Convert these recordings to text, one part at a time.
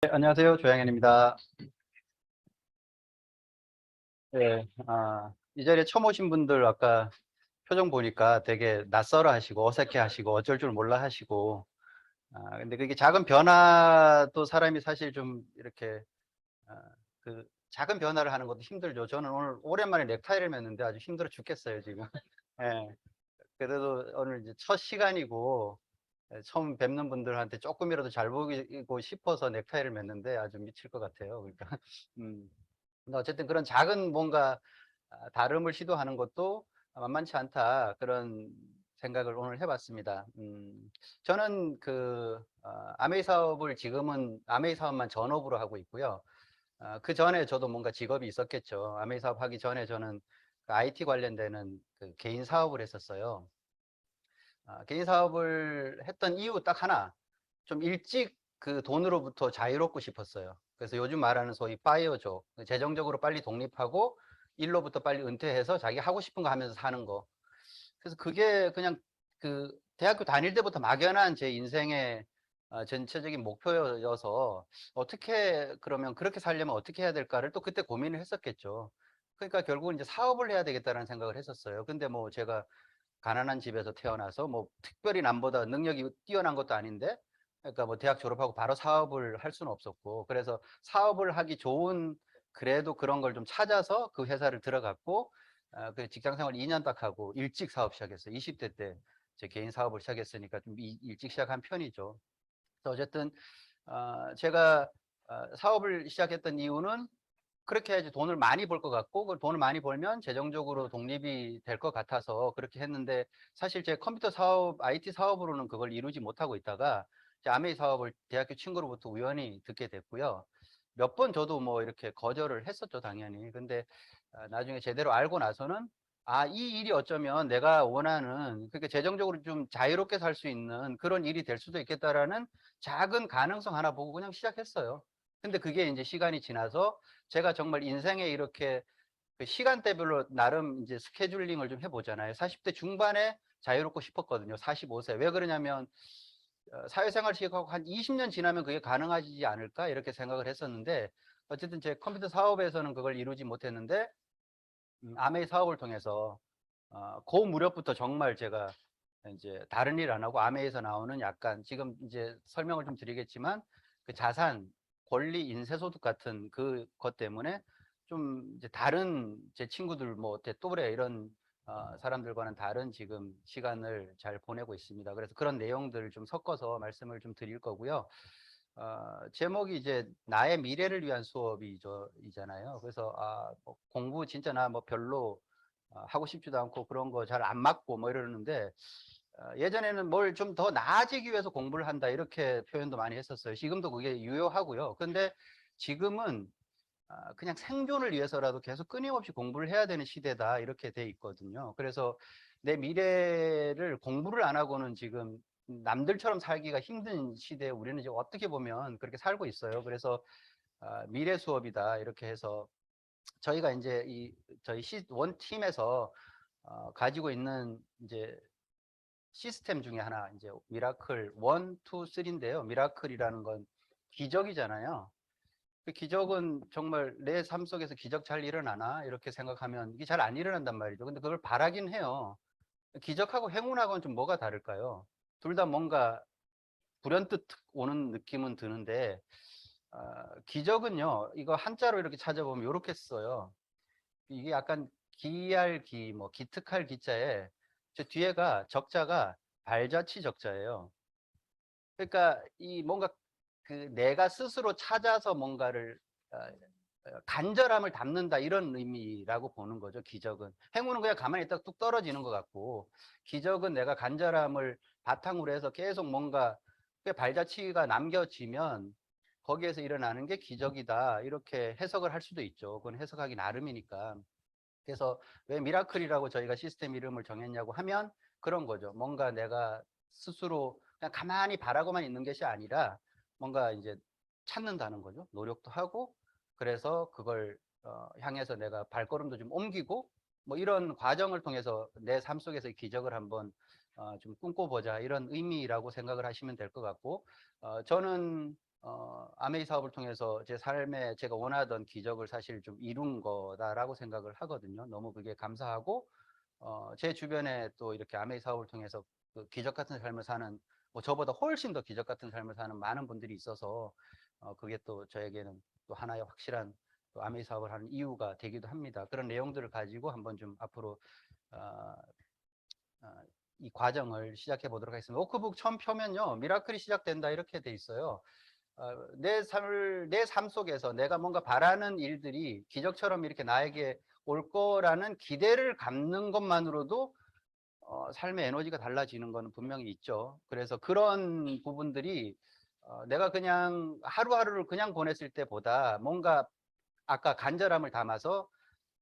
네, 안녕하세요. 조양현입니다. 네, 이 자리에 처음 오신 분들 아까 표정 보니까 되게 낯설어 하시고 어색해 하시고 어쩔 줄 몰라 하시고, 근데 그게 작은 변화도 사람이 사실 좀 이렇게, 아, 그 작은 변화를 하는 것도 힘들죠. 저는 오늘 오랜만에 넥타이를 맸는데 아주 힘들어 죽겠어요, 지금. 예, 그래도 오늘 이제 첫 시간이고, 처음 뵙는 분들한테 조금이라도 잘 보이고 싶어서 넥타이를 맸는데 아주 미칠 것 같아요. 그러니까, 음. 근데 어쨌든 그런 작은 뭔가 다름을 시도하는 것도 만만치 않다. 그런 생각을 오늘 해봤습니다. 저는 아메이 사업을 지금은 아메이 사업만 전업으로 하고 있고요. 그 전에 저도 뭔가 직업이 있었겠죠. 아메이 사업 하기 전에 저는 그 IT 관련되는 그 개인 사업을 했었어요. 개인 사업을 했던 이유 딱 하나, 좀 일찍 그 돈으로부터 자유롭고 싶었어요. 그래서 요즘 말하는 소위 파이어족, 재정적으로 빨리 독립하고 일로부터 빨리 은퇴해서 자기 하고 싶은 거 하면서 사는 거. 그래서 그게 그냥 그 대학교 다닐 때부터 막연한 제 인생의 전체적인 목표여서, 어떻게 그러면 그렇게 살려면 어떻게 해야 될까를 또 그때 고민을 했었겠죠. 그러니까 결국은 이제 사업을 해야 되겠다는 생각을 했었어요. 근데 뭐 제가 가난한 집에서 태어나서 뭐 특별히 남보다 능력이 뛰어난 것도 아닌데, 그러니까 뭐 대학 졸업하고 바로 사업을 할 수는 없었고, 그래서 사업을 하기 좋은, 그래도 그런 걸 좀 찾아서 그 회사를 들어갔고, 그 직장 생활 2년 딱 하고 일찍 사업 시작했어요. 20대 때 제 개인 사업을 시작했으니까 좀 일찍 시작한 편이죠. 그래서 어쨌든 제가 사업을 시작했던 이유는, 그렇게 해야지 돈을 많이 벌 것 같고, 그 돈을 많이 벌면 재정적으로 독립이 될 것 같아서 그렇게 했는데, 사실 제 컴퓨터 사업, IT 사업으로는 그걸 이루지 못하고 있다가 이제 아메이 사업을 대학교 친구로부터 우연히 듣게 됐고요. 몇 번 저도 뭐 이렇게 거절을 했었죠, 당연히. 근데 나중에 제대로 알고 나서는, 이 일이 어쩌면 내가 원하는, 그러니까 재정적으로 좀 자유롭게 살 수 있는 그런 일이 될 수도 있겠다라는 작은 가능성 하나 보고 그냥 시작했어요. 근데 그게 이제 시간이 지나서 제가 정말 인생에 이렇게 그 시간대별로 나름 이제 스케줄링을 좀 해보잖아요. 40대 중반에 자유롭고 싶었거든요. 45세. 왜 그러냐면, 사회생활 시작하고 한 20년 지나면 그게 가능하지 않을까? 이렇게 생각을 했었는데, 어쨌든 제 컴퓨터 사업에서는 그걸 이루지 못했는데, 아메이 사업을 통해서, 그 무렵부터 정말 제가 이제 다른 일 안 하고 아메이에서 나오는, 약간 지금 이제 설명을 좀 드리겠지만, 그 자산, 권리, 인쇄소득 같은 그 것 때문에 좀 이제 다른 제 친구들 뭐 또래 이런 사람들과는 다른 지금 시간을 잘 보내고 있습니다. 그래서 그런 내용들을 좀 섞어서 말씀을 좀 드릴 거고요. 제목이 이제 나의 미래를 위한 수업이잖아요. 그래서 뭐 공부 진짜 나 뭐 별로 하고 싶지도 않고 그런 거 잘 안 맞고 뭐 이러는데, 예전에는 뭘 좀 더 나아지기 위해서 공부를 한다 이렇게 표현도 많이 했었어요. 지금도 그게 유효하고요. 근데 지금은 그냥 생존을 위해서라도 계속 끊임없이 공부를 해야 되는 시대다 이렇게 돼 있거든요. 그래서 내 미래를 공부를 안 하고는 지금 남들처럼 살기가 힘든 시대에 우리는 이제 어떻게 보면 그렇게 살고 있어요. 그래서 미래 수업이다 이렇게 해서, 저희가 이제 저희 원 팀에서 가지고 있는 이제 시스템 중에 하나, 이제 미라클 1, 2, 3인데요. 미라클이라는 건 기적이잖아요. 그 기적은 정말 내 삶 속에서 기적 잘 일어나나 이렇게 생각하면 이게 잘 안 일어난단 말이죠. 근데 그걸 바라긴 해요. 기적하고 행운하고는 좀 뭐가 다를까요? 둘 다 뭔가 불현듯 오는 느낌은 드는데, 기적은요, 이거 한자로 이렇게 찾아보면 이렇게 써요. 이게 약간 기할 기, 뭐 기특할 기자에 저 뒤에가 적자가 발자취 적자예요. 그러니까 이 뭔가 그 내가 스스로 찾아서 뭔가를 어, 간절함을 담는다 이런 의미라고 보는 거죠. 기적은. 행운은 그냥 가만히 있다가 뚝 떨어지는 것 같고, 기적은 내가 간절함을 바탕으로 해서 계속 뭔가 그 발자취가 남겨지면 거기에서 일어나는 게 기적이다 이렇게 해석을 할 수도 있죠. 그건 해석하기 나름이니까. 그래서 왜 미라클이라고 저희가 시스템 이름을 정했냐고 하면 그런 거죠. 뭔가 내가 스스로 그냥 가만히 바라고만 있는 것이 아니라 뭔가 이제 찾는다는 거죠. 노력도 하고, 그래서 그걸 향해서 내가 발걸음도 좀 옮기고, 뭐 이런 과정을 통해서 내 삶 속에서 기적을 한번 좀 꿈꿔보자 이런 의미라고 생각을 하시면 될 것 같고, 저는 아메이 사업을 통해서 제 삶에 제가 원하던 기적을 사실 좀 이룬 거다라고 생각을 하거든요. 너무 그게 감사하고, 제 주변에 또 이렇게 아메이 사업을 통해서 그 기적 같은 삶을 사는, 뭐 저보다 훨씬 더 기적 같은 삶을 사는 많은 분들이 있어서, 그게 또 저에게는 또 하나의 확실한 또 아메이 사업을 하는 이유가 되기도 합니다. 그런 내용들을 가지고 한번 좀 앞으로 어, 어, 이 과정을 시작해 보도록 하겠습니다. 워크북 처음 펴면요, 미라클이 시작된다 이렇게 돼 있어요. 내 삶 속에서 내가 뭔가 바라는 일들이 기적처럼 이렇게 나에게 올 거라는 기대를 갖는 것만으로도 삶의 에너지가 달라지는 거는 분명히 있죠. 그래서 그런 부분들이 내가 그냥 하루하루를 그냥 보냈을 때보다 뭔가 아까 간절함을 담아서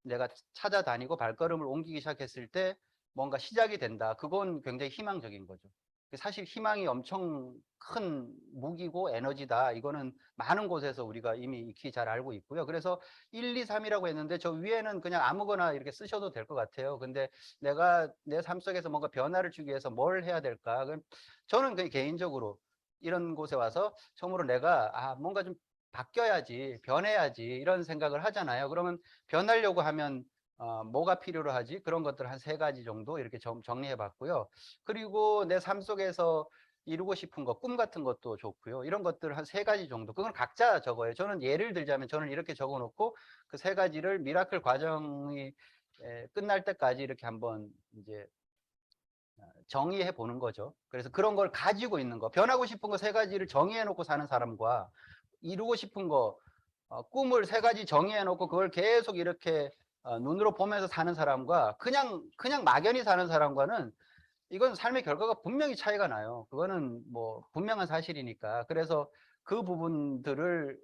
내가 찾아다니고 발걸음을 옮기기 시작했을 때 뭔가 시작이 된다. 그건 굉장히 희망적인 거죠. 사실 희망이 엄청 큰 무기고 에너지다. 이거는 많은 곳에서 우리가 이미 익히 잘 알고 있고요. 그래서 1, 2, 3이라고 했는데 저 위에는 그냥 아무거나 이렇게 쓰셔도 될 것 같아요. 근데 내가 내 삶 속에서 뭔가 변화를 주기 위해서 뭘 해야 될까? 저는 그냥 개인적으로 이런 곳에 와서 처음으로 내가 뭔가 좀 바뀌어야지, 변해야지 이런 생각을 하잖아요. 그러면 변하려고 하면 뭐가 필요로 하지? 그런 것들 한 3가지 정도 이렇게 정리해 봤고요. 그리고 내 삶 속에서 이루고 싶은 것, 꿈 같은 것도 좋고요. 이런 것들 한 3가지 정도. 그건 각자 적어요. 저는 예를 들자면 저는 이렇게 적어 놓고 그 3가지를 미라클 과정이 끝날 때까지 이렇게 한번 이제 정의해 보는 거죠. 그래서 그런 걸 가지고 있는 거, 변하고 싶은 거 3가지를 정의해 놓고 사는 사람과 이루고 싶은 거, 꿈을 3가지 정의해 놓고 그걸 계속 이렇게 눈으로 보면서 사는 사람과 그냥 막연히 사는 사람과는 이건 삶의 결과가 분명히 차이가 나요. 그거는 뭐 분명한 사실이니까. 그래서 그 부분들을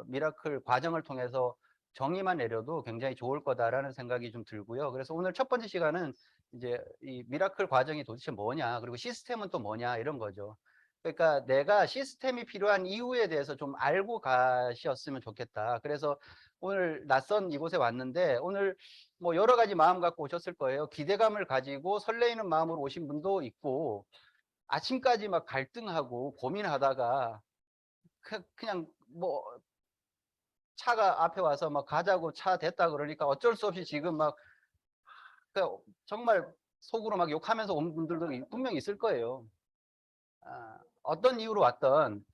미라클 과정을 통해서 정의만 내려도 굉장히 좋을 거다라는 생각이 좀 들고요. 그래서 오늘 첫 번째 시간은 이제 이 미라클 과정이 도대체 뭐냐, 그리고 시스템은 또 뭐냐 이런 거죠. 그러니까 내가 시스템이 필요한 이유에 대해서 좀 알고 가셨으면 좋겠다. 그래서 오늘 낯선 이곳에 왔는데 오늘 뭐 여러 가지 마음 갖고 오셨을 거예요. 기대감을 가지고 설레이는 마음으로 오신 분도 있고 아침까지 막 갈등하고 고민하다가 그냥 뭐 차가 앞에 와서 막 가자고 차 됐다 그러니까 어쩔 수 없이 지금 막 정말 속으로 막 욕하면서 온 분들도 분명히 있을 거예요. 어떤 이유로 왔던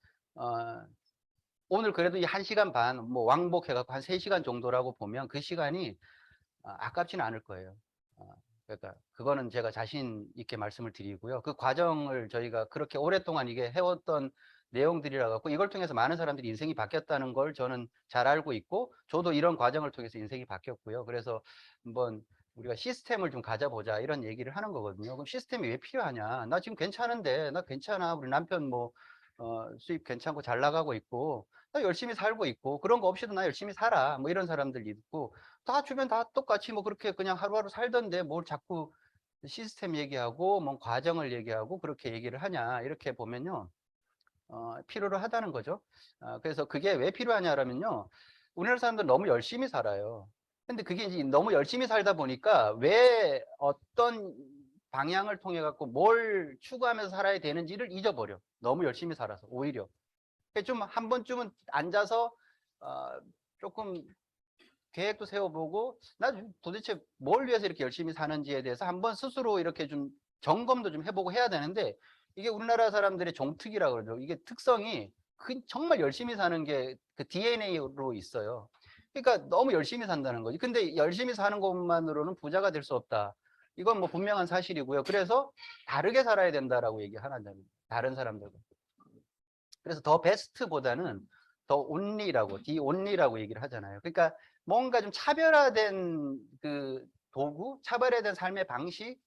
오늘 그래도 이 1시간 반 뭐 왕복해갖고 한 3시간 정도라고 보면 그 시간이 아깝지는 않을 거예요. 그러니까 그거는 제가 자신 있게 말씀을 드리고요. 그 과정을 저희가 그렇게 오랫동안 이게 해왔던 내용들이라 갖고 이걸 통해서 많은 사람들이 인생이 바뀌었다는 걸 저는 잘 알고 있고 저도 이런 과정을 통해서 인생이 바뀌었고요. 그래서 한번 우리가 시스템을 좀 가져보자 이런 얘기를 하는 거거든요. 그럼 시스템이 왜 필요하냐? 나 지금 괜찮은데, 나 괜찮아. 우리 남편 뭐 수입 괜찮고 잘 나가고 있고 나 열심히 살고 있고 그런 거 없이도 나 열심히 살아. 뭐 이런 사람들이 있고 다 주변 다 똑같이 뭐 그렇게 그냥 하루하루 살던데 뭘 자꾸 시스템 얘기하고 뭐 과정을 얘기하고 그렇게 얘기를 하냐 이렇게 보면요 필요로 하다는 거죠. 그래서 그게 왜 필요하냐라면요 우리나라 사람들 너무 열심히 살아요. 근데 그게 이제 너무 열심히 살다 보니까 왜 어떤 방향을 통해 갖고 뭘 추구하면서 살아야 되는지를 잊어버려. 너무 열심히 살아서 오히려 좀 한 번쯤은 앉아서 조금 계획도 세워보고 나 도대체 뭘 위해서 이렇게 열심히 사는지에 대해서 한번 스스로 이렇게 좀 점검도 좀 해보고 해야 되는데 이게 우리나라 사람들의 종특이라고 그러죠. 이게 특성이 정말 열심히 사는 게 그 DNA로 있어요. 그러니까 너무 열심히 산다는 거지. 근데 열심히 사는 것만으로는 부자가 될 수 없다. 이건 뭐 분명한 사실이고요. 그래서 다르게 살아야 된다라고 얘기하는 점입니다. 다른 사람들과. 그래서 더 베스트보다는 더 온리라고, 디 온리라고 얘기를 하잖아요. 그러니까 뭔가 좀 차별화된 그 도구, 차별화된 삶의 방식,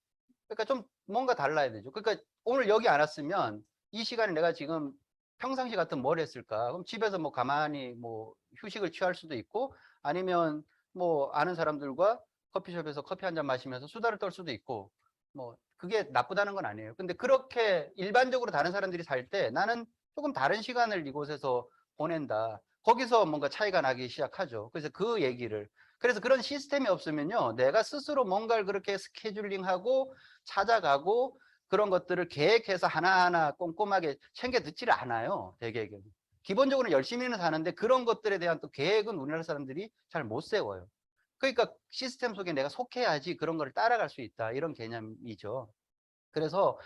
그러니까 좀 뭔가 달라야 되죠. 그러니까 오늘 여기 안 왔으면 이 시간에 내가 지금 평상시 같은 뭘 했을까? 그럼 집에서 뭐 가만히 뭐 휴식을 취할 수도 있고 아니면 뭐 아는 사람들과 커피숍에서 커피 한 잔 마시면서 수다를 떨 수도 있고 뭐 그게 나쁘다는 건 아니에요. 근데 그렇게 일반적으로 다른 사람들이 살 때 나는 조금 다른 시간을 이곳에서 보낸다. 거기서 뭔가 차이가 나기 시작하죠. 그래서 그 얘기를. 그래서 그런 시스템이 없으면요. 내가 스스로 뭔가를 그렇게 스케줄링하고 찾아가고 그런 것들을 계획해서 하나하나 꼼꼼하게 챙겨 듣지를 않아요. 대개는. 기본적으로 열심히는 사는데 그런 것들에 대한 또 계획은 우리나라 사람들이 잘 못 세워요. 그러니까 시스템 속에 내가 속해야지 그런 거를 따라갈 수 있다. 이런 개념이죠. 그래서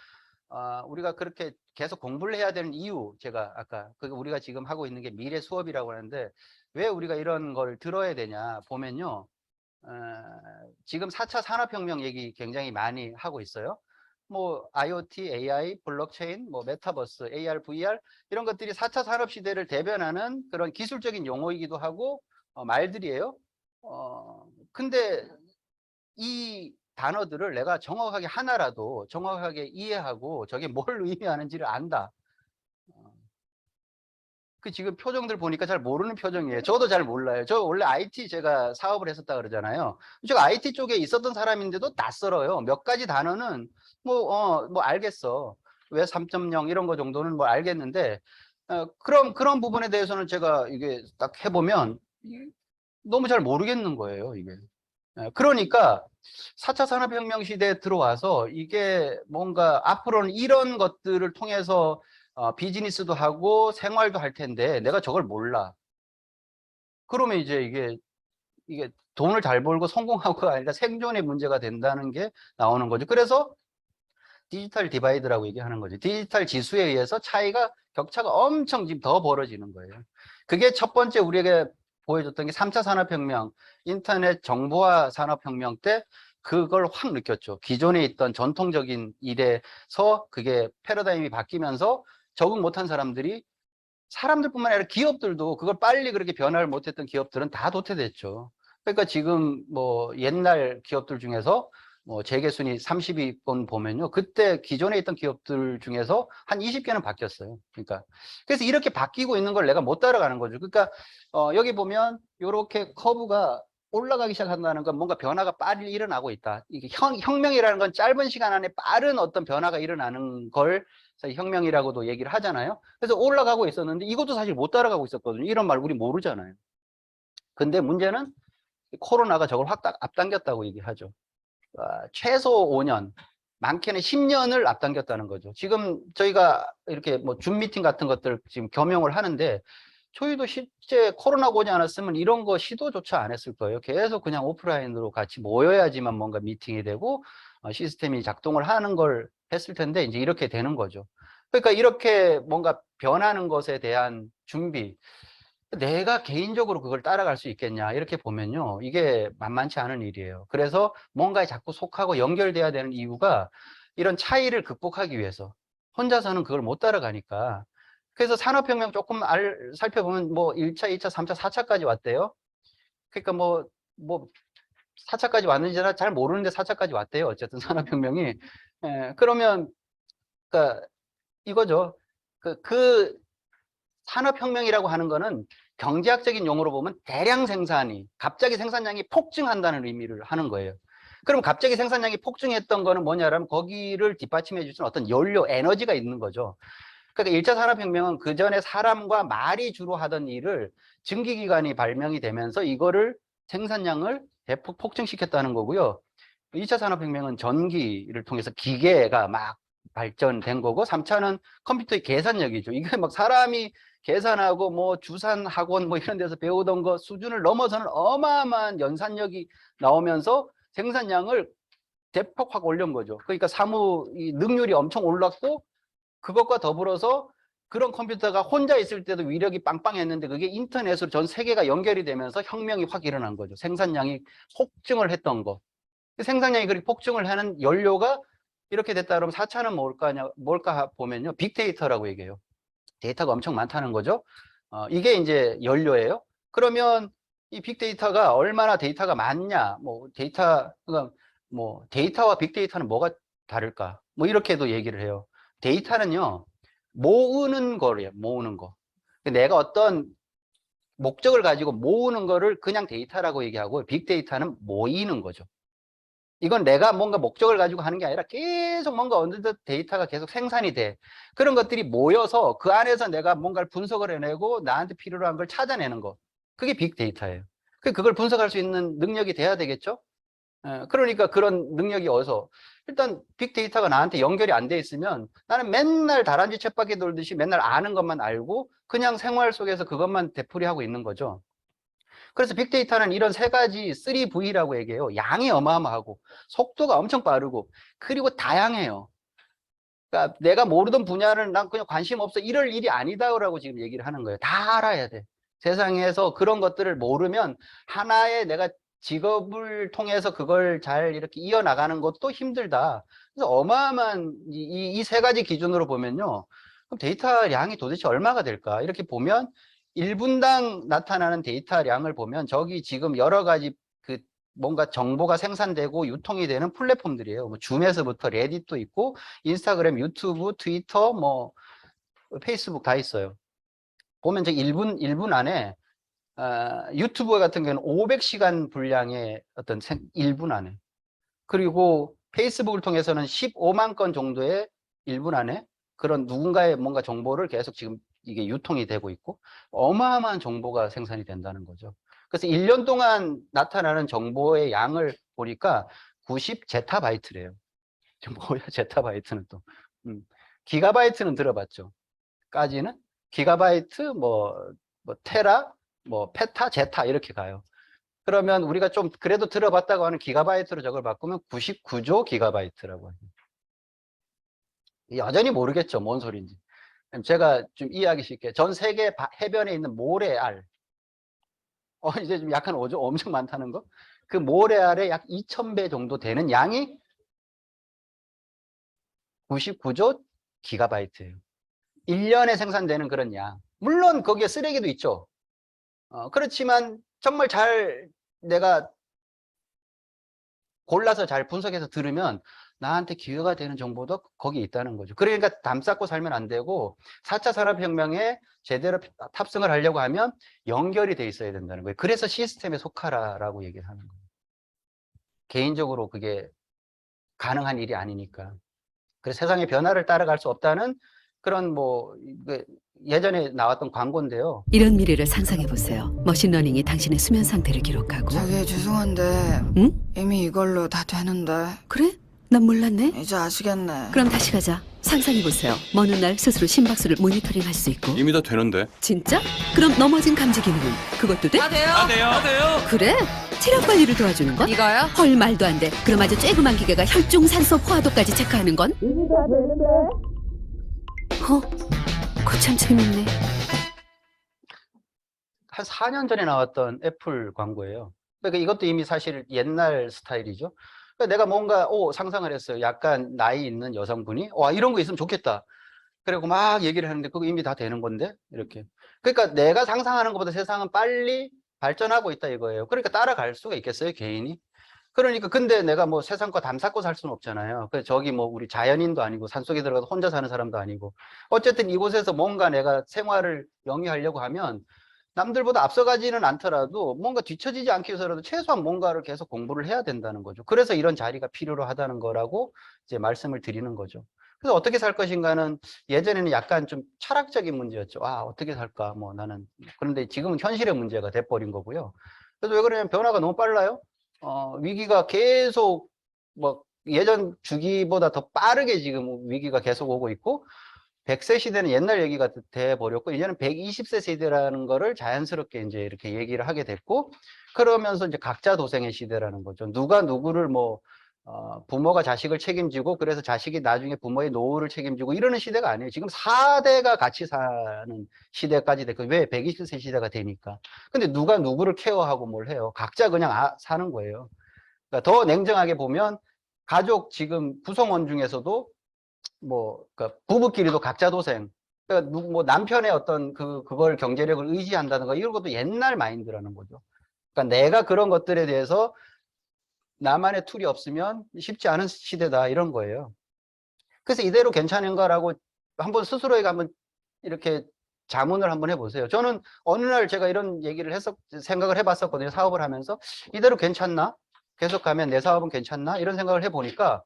우리가 그렇게 계속 공부를 해야 되는 이유, 제가 아까 우리가 지금 하고 있는 게 미래 수업이라고 하는데 왜 우리가 이런 걸 들어야 되냐 보면요. 지금 4차 산업혁명 얘기 굉장히 많이 하고 있어요. 뭐 IoT, AI, 블록체인, 뭐 메타버스, AR, VR 이런 것들이 4차 산업 시대를 대변하는 그런 기술적인 용어이기도 하고 말들이에요. 근데 이 단어들을 내가 정확하게 하나라도 정확하게 이해하고 저게 뭘 의미하는지를 안다. 그 지금 표정들 보니까 잘 모르는 표정이에요. 저도 잘 몰라요. 저 원래 IT 제가 사업을 했었다 그러잖아요. 제가 IT 쪽에 있었던 사람인데도 낯설어요. 몇 가지 단어는 뭐 알겠어. 왜 3.0 이런 거 정도는 뭐 알겠는데 그럼 그런 부분에 대해서는 제가 이게 딱 해보면 너무 잘 모르겠는 거예요, 이게. 그러니까 4차 산업혁명 시대에 들어와서 이게 뭔가 앞으로는 이런 것들을 통해서 비즈니스도 하고 생활도 할 텐데 내가 저걸 몰라. 그러면 이제 이게 돈을 잘 벌고 성공하고가 아니라 생존의 문제가 된다는 게 나오는 거죠. 그래서 디지털 디바이드라고 얘기하는 거죠. 디지털 지수에 의해서 격차가 엄청 지금 더 벌어지는 거예요. 그게 첫 번째 우리에게 보여줬던 게 3차 산업혁명, 인터넷 정보화 산업혁명 때 그걸 확 느꼈죠. 기존에 있던 전통적인 일에서 그게 패러다임이 바뀌면서 적응 못한 사람들뿐만 아니라 기업들도 그걸 빨리 그렇게 변화를 못했던 기업들은 다 도태됐죠. 그러니까 지금 뭐 옛날 기업들 중에서 뭐 재계순위 30위권 보면요. 그때 기존에 있던 기업들 중에서 한 20개는 바뀌었어요. 그러니까 그래서 이렇게 바뀌고 있는 걸 내가 못 따라가는 거죠. 그러니까 여기 보면 이렇게 커브가 올라가기 시작한다는 건 뭔가 변화가 빨리 일어나고 있다. 이게 혁명이라는 건 짧은 시간 안에 빠른 어떤 변화가 일어나는 걸 혁명이라고도 얘기를 하잖아요. 그래서 올라가고 있었는데 이것도 사실 못 따라가고 있었거든요. 이런 말 우리 모르잖아요. 근데 문제는 코로나가 저걸 확 앞당겼다고 얘기하죠. 최소 5년, 많게는 10년을 앞당겼다는 거죠. 지금 저희가 이렇게 뭐 줌 미팅 같은 것들 지금 겸용을 하는데 저희도 실제 코로나가 오지 않았으면 이런 거 시도조차 안 했을 거예요. 계속 그냥 오프라인으로 같이 모여야지만 뭔가 미팅이 되고 시스템이 작동을 하는 걸 했을 텐데 이제 이렇게 되는 거죠. 그러니까 이렇게 뭔가 변하는 것에 대한 준비, 내가 개인적으로 그걸 따라갈 수 있겠냐 이렇게 보면요 이게 만만치 않은 일이에요. 그래서 뭔가에 자꾸 속하고 연결돼야 되는 이유가 이런 차이를 극복하기 위해서 혼자서는 그걸 못 따라가니까. 그래서 산업혁명 조금 살펴보면 뭐 1차, 2차, 3차, 4차까지 왔대요. 그러니까 뭐 4차까지 왔는지 잘 모르는데 4차까지 왔대요. 어쨌든 산업혁명이. 그러면 그러니까 이거죠. 그 산업혁명이라고 하는 거는 경제학적인 용어로 보면 대량 생산이 갑자기 생산량이 폭증한다는 의미를 하는 거예요. 그럼 갑자기 생산량이 폭증했던 거는 뭐냐면 거기를 뒷받침해 줄 수 있는 어떤 연료, 에너지가 있는 거죠. 그러니까 1차 산업혁명은 그 전에 사람과 말이 주로 하던 일을 증기기관이 발명이 되면서 이거를 생산량을 대폭 폭증시켰다는 거고요. 2차 산업혁명은 전기를 통해서 기계가 막 발전된 거고 3차는 컴퓨터의 계산력이죠. 이게 막 사람이 계산하고 뭐 주산 학원 뭐 이런 데서 배우던 거 수준을 넘어서는 어마어마한 연산력이 나오면서 생산량을 대폭 확 올린 거죠. 그러니까 이 능률이 엄청 올랐고 그것과 더불어서 그런 컴퓨터가 혼자 있을 때도 위력이 빵빵했는데 그게 인터넷으로 전 세계가 연결이 되면서 혁명이 확 일어난 거죠. 생산량이 폭증을 했던 거. 생산량이 그렇게 폭증을 하는 연료가 이렇게 됐다 그러면 4차는 뭘까 보면요. 빅데이터라고 얘기해요. 데이터가 엄청 많다는 거죠. 이게 이제 연료예요. 그러면 이 빅데이터가 얼마나 데이터가 많냐, 그러니까 데이터와 빅데이터는 뭐가 다를까? 뭐 이렇게도 얘기를 해요. 데이터는요, 모으는 거예요. 모으는 거. 내가 어떤 목적을 가지고 모으는 거를 그냥 데이터라고 얘기하고 빅데이터는 모이는 거죠. 이건 내가 뭔가 목적을 가지고 하는 게 아니라 계속 뭔가 어느덧 데이터가 계속 생산이 돼. 그런 것들이 모여서 그 안에서 내가 뭔가를 분석을 해내고 나한테 필요로 한 걸 찾아내는 거. 그게 빅데이터예요. 그걸 분석할 수 있는 능력이 돼야 되겠죠? 그러니까 그런 능력이 어디서 일단 빅데이터가 나한테 연결이 안 돼 있으면 나는 맨날 다람쥐 쳇바퀴 돌듯이 맨날 아는 것만 알고 그냥 생활 속에서 그것만 되풀이하고 있는 거죠. 그래서 빅데이터는 이런 세 가지 3V라고 얘기해요. 양이 어마어마하고 속도가 엄청 빠르고 그리고 다양해요. 그러니까 내가 모르던 분야를 난 그냥 관심 없어 이럴 일이 아니다라고 지금 얘기를 하는 거예요. 다 알아야 돼. 세상에서 그런 것들을 모르면 하나의 내가 직업을 통해서 그걸 잘 이렇게 이어나가는 것도 힘들다. 그래서 어마어마한 이 세 가지 기준으로 보면요. 그럼 데이터량이 도대체 얼마가 될까? 이렇게 보면 1분당 나타나는 데이터량을 보면 저기 지금 여러 가지 그 뭔가 정보가 생산되고 유통이 되는 플랫폼들이에요. 뭐 줌에서부터 레딧도 있고 인스타그램, 유튜브, 트위터, 뭐 페이스북 다 있어요. 보면 저 1분 안에 유튜브 같은 경우는 500시간 분량의 어떤 1분 안에 그리고 페이스북을 통해서는 15만 건 정도의 1분 안에 그런 누군가의 뭔가 정보를 계속 지금 이게 유통이 되고 있고 어마어마한 정보가 생산이 된다는 거죠. 그래서 1년 동안 나타나는 정보의 양을 보니까 90 제타바이트래요. 뭐야 제타바이트는 또. 기가바이트는 들어봤죠. 까지는 기가바이트 뭐 테라 뭐 페타 제타 이렇게 가요. 그러면 우리가 좀 그래도 들어봤다고 하는 기가바이트로 저걸 바꾸면 99조 기가바이트라고 해요. 여전히 모르겠죠. 뭔 소리인지. 제가 좀 이해하기 쉽게 전 세계 해변에 있는 모래알 이제 좀 약간 엄청 많다는 거. 그 모래알의 약 2000배 정도 되는 양이 99조 기가바이트예요. 1년에 생산되는 그런 양. 물론 거기에 쓰레기도 있죠. 그렇지만 정말 잘 내가 골라서 잘 분석해서 들으면 나한테 기회가 되는 정보도 거기에 있다는 거죠. 그러니까 담 쌓고 살면 안 되고 4차 산업혁명에 제대로 탑승을 하려고 하면 연결이 돼 있어야 된다는 거예요. 그래서 시스템에 속하라라고 얘기를 하는 거예요. 개인적으로 그게 가능한 일이 아니니까. 그래서 세상의 변화를 따라갈 수 없다는 그런 예전에 나왔던 광고인데요. 이런 미래를 상상해보세요. 머신러닝이 당신의 수면 상태를 기록하고. 자기 죄송한데 응? 이미 이걸로 다 되는데 그래? 난 몰랐네. 이제 아시겠네. 그럼 다시 가자. 상상해보세요. 먼 훗날 스스로 심박수를 모니터링할 수 있고. 이미 다 되는데. 진짜? 그럼 넘어진 감지 기능은 그것도 돼? 다 돼요? 다 돼요. 그래? 체력 관리를 도와주는 건? 이거요? 헐, 말도 안 돼. 그럼 아주 쬐그만 기계가 혈중 산소 포화도까지 체크하는 건? 그거 참 재밌네. 한 4년 전에 나왔던 애플 광고예요. 그러니까 이것도 이미 사실 옛날 스타일이죠. 그러니까 내가 뭔가 상상을 했어요. 약간 나이 있는 여성분이 와 이런 거 있으면 좋겠다. 그리고 막 얘기를 하는데 그거 이미 다 되는 건데 이렇게. 그러니까 내가 상상하는 것보다 세상은 빨리 발전하고 있다 이거예요. 그러니까 따라갈 수가 있겠어요, 개인이? 그러니까 근데 내가 뭐 세상 거 담 쌓고 살 수는 없잖아요. 그 저기 뭐 우리 자연인도 아니고 산속에 들어가서 혼자 사는 사람도 아니고 어쨌든 이곳에서 뭔가 내가 생활을 영위하려고 하면 남들보다 앞서가지는 않더라도 뭔가 뒤처지지 않기 위해서라도 최소한 뭔가를 계속 공부를 해야 된다는 거죠. 그래서 이런 자리가 필요로 하다는 거라고 이제 말씀을 드리는 거죠. 그래서 어떻게 살 것인가는 예전에는 약간 좀 철학적인 문제였죠. 어떻게 살까? 뭐 나는. 그런데 지금은 현실의 문제가 돼버린 거고요. 그래서 왜 그러냐면 변화가 너무 빨라요. 위기가 계속 뭐 예전 주기보다 더 빠르게 지금 위기가 계속 오고 있고 100세 시대는 옛날 얘기가 돼 버렸고 이제는 120세 세대라는 거를 자연스럽게 이제 이렇게 얘기를 하게 됐고 그러면서 이제 각자 도생의 시대라는 거죠. 누가 누구를 부모가 자식을 책임지고 그래서 자식이 나중에 부모의 노후를 책임지고 이러는 시대가 아니에요. 지금 4대가 같이 사는 시대까지 됐고 왜 120세 시대가 되니까. 근데 누가 누구를 케어하고 뭘 해요. 각자 그냥 사는 거예요. 그러니까 더 냉정하게 보면 가족 지금 구성원 중에서도 그러니까 부부끼리도 각자 도생. 그러니까 남편의 어떤 그걸 경제력을 의지한다는 거 이런 것도 옛날 마인드라는 거죠. 그러니까 내가 그런 것들에 대해서 나만의 툴이 없으면 쉽지 않은 시대다 이런 거예요. 그래서 이대로 괜찮은가라고 한번 스스로에게 한번 이렇게 자문을 한번 해보세요. 저는 어느 날 제가 이런 얘기를 생각을 해봤었거든요. 사업을 하면서 이대로 괜찮나? 계속 가면 내 사업은 괜찮나? 이런 생각을 해보니까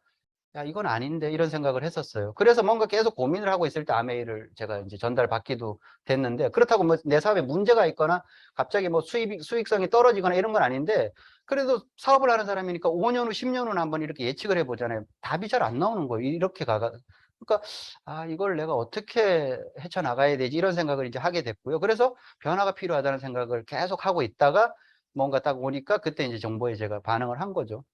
야, 이건 아닌데 이런 생각을 했었어요. 그래서 뭔가 계속 고민을 하고 있을 때 아메이를 제가 이제 전달받기도 됐는데 그렇다고 뭐 내 사업에 문제가 있거나 갑자기 뭐 수익성이 떨어지거나 이런 건 아닌데 그래도 사업을 하는 사람이니까 5년 후, 10년 후는 한번 이렇게 예측을 해보잖아요. 답이 잘 안 나오는 거예요. 이렇게 그러니까, 이걸 내가 어떻게 헤쳐나가야 되지? 이런 생각을 이제 하게 됐고요. 그래서 변화가 필요하다는 생각을 계속 하고 있다가 뭔가 딱 오니까 그때 이제 정보에 제가 반응을 한 거죠.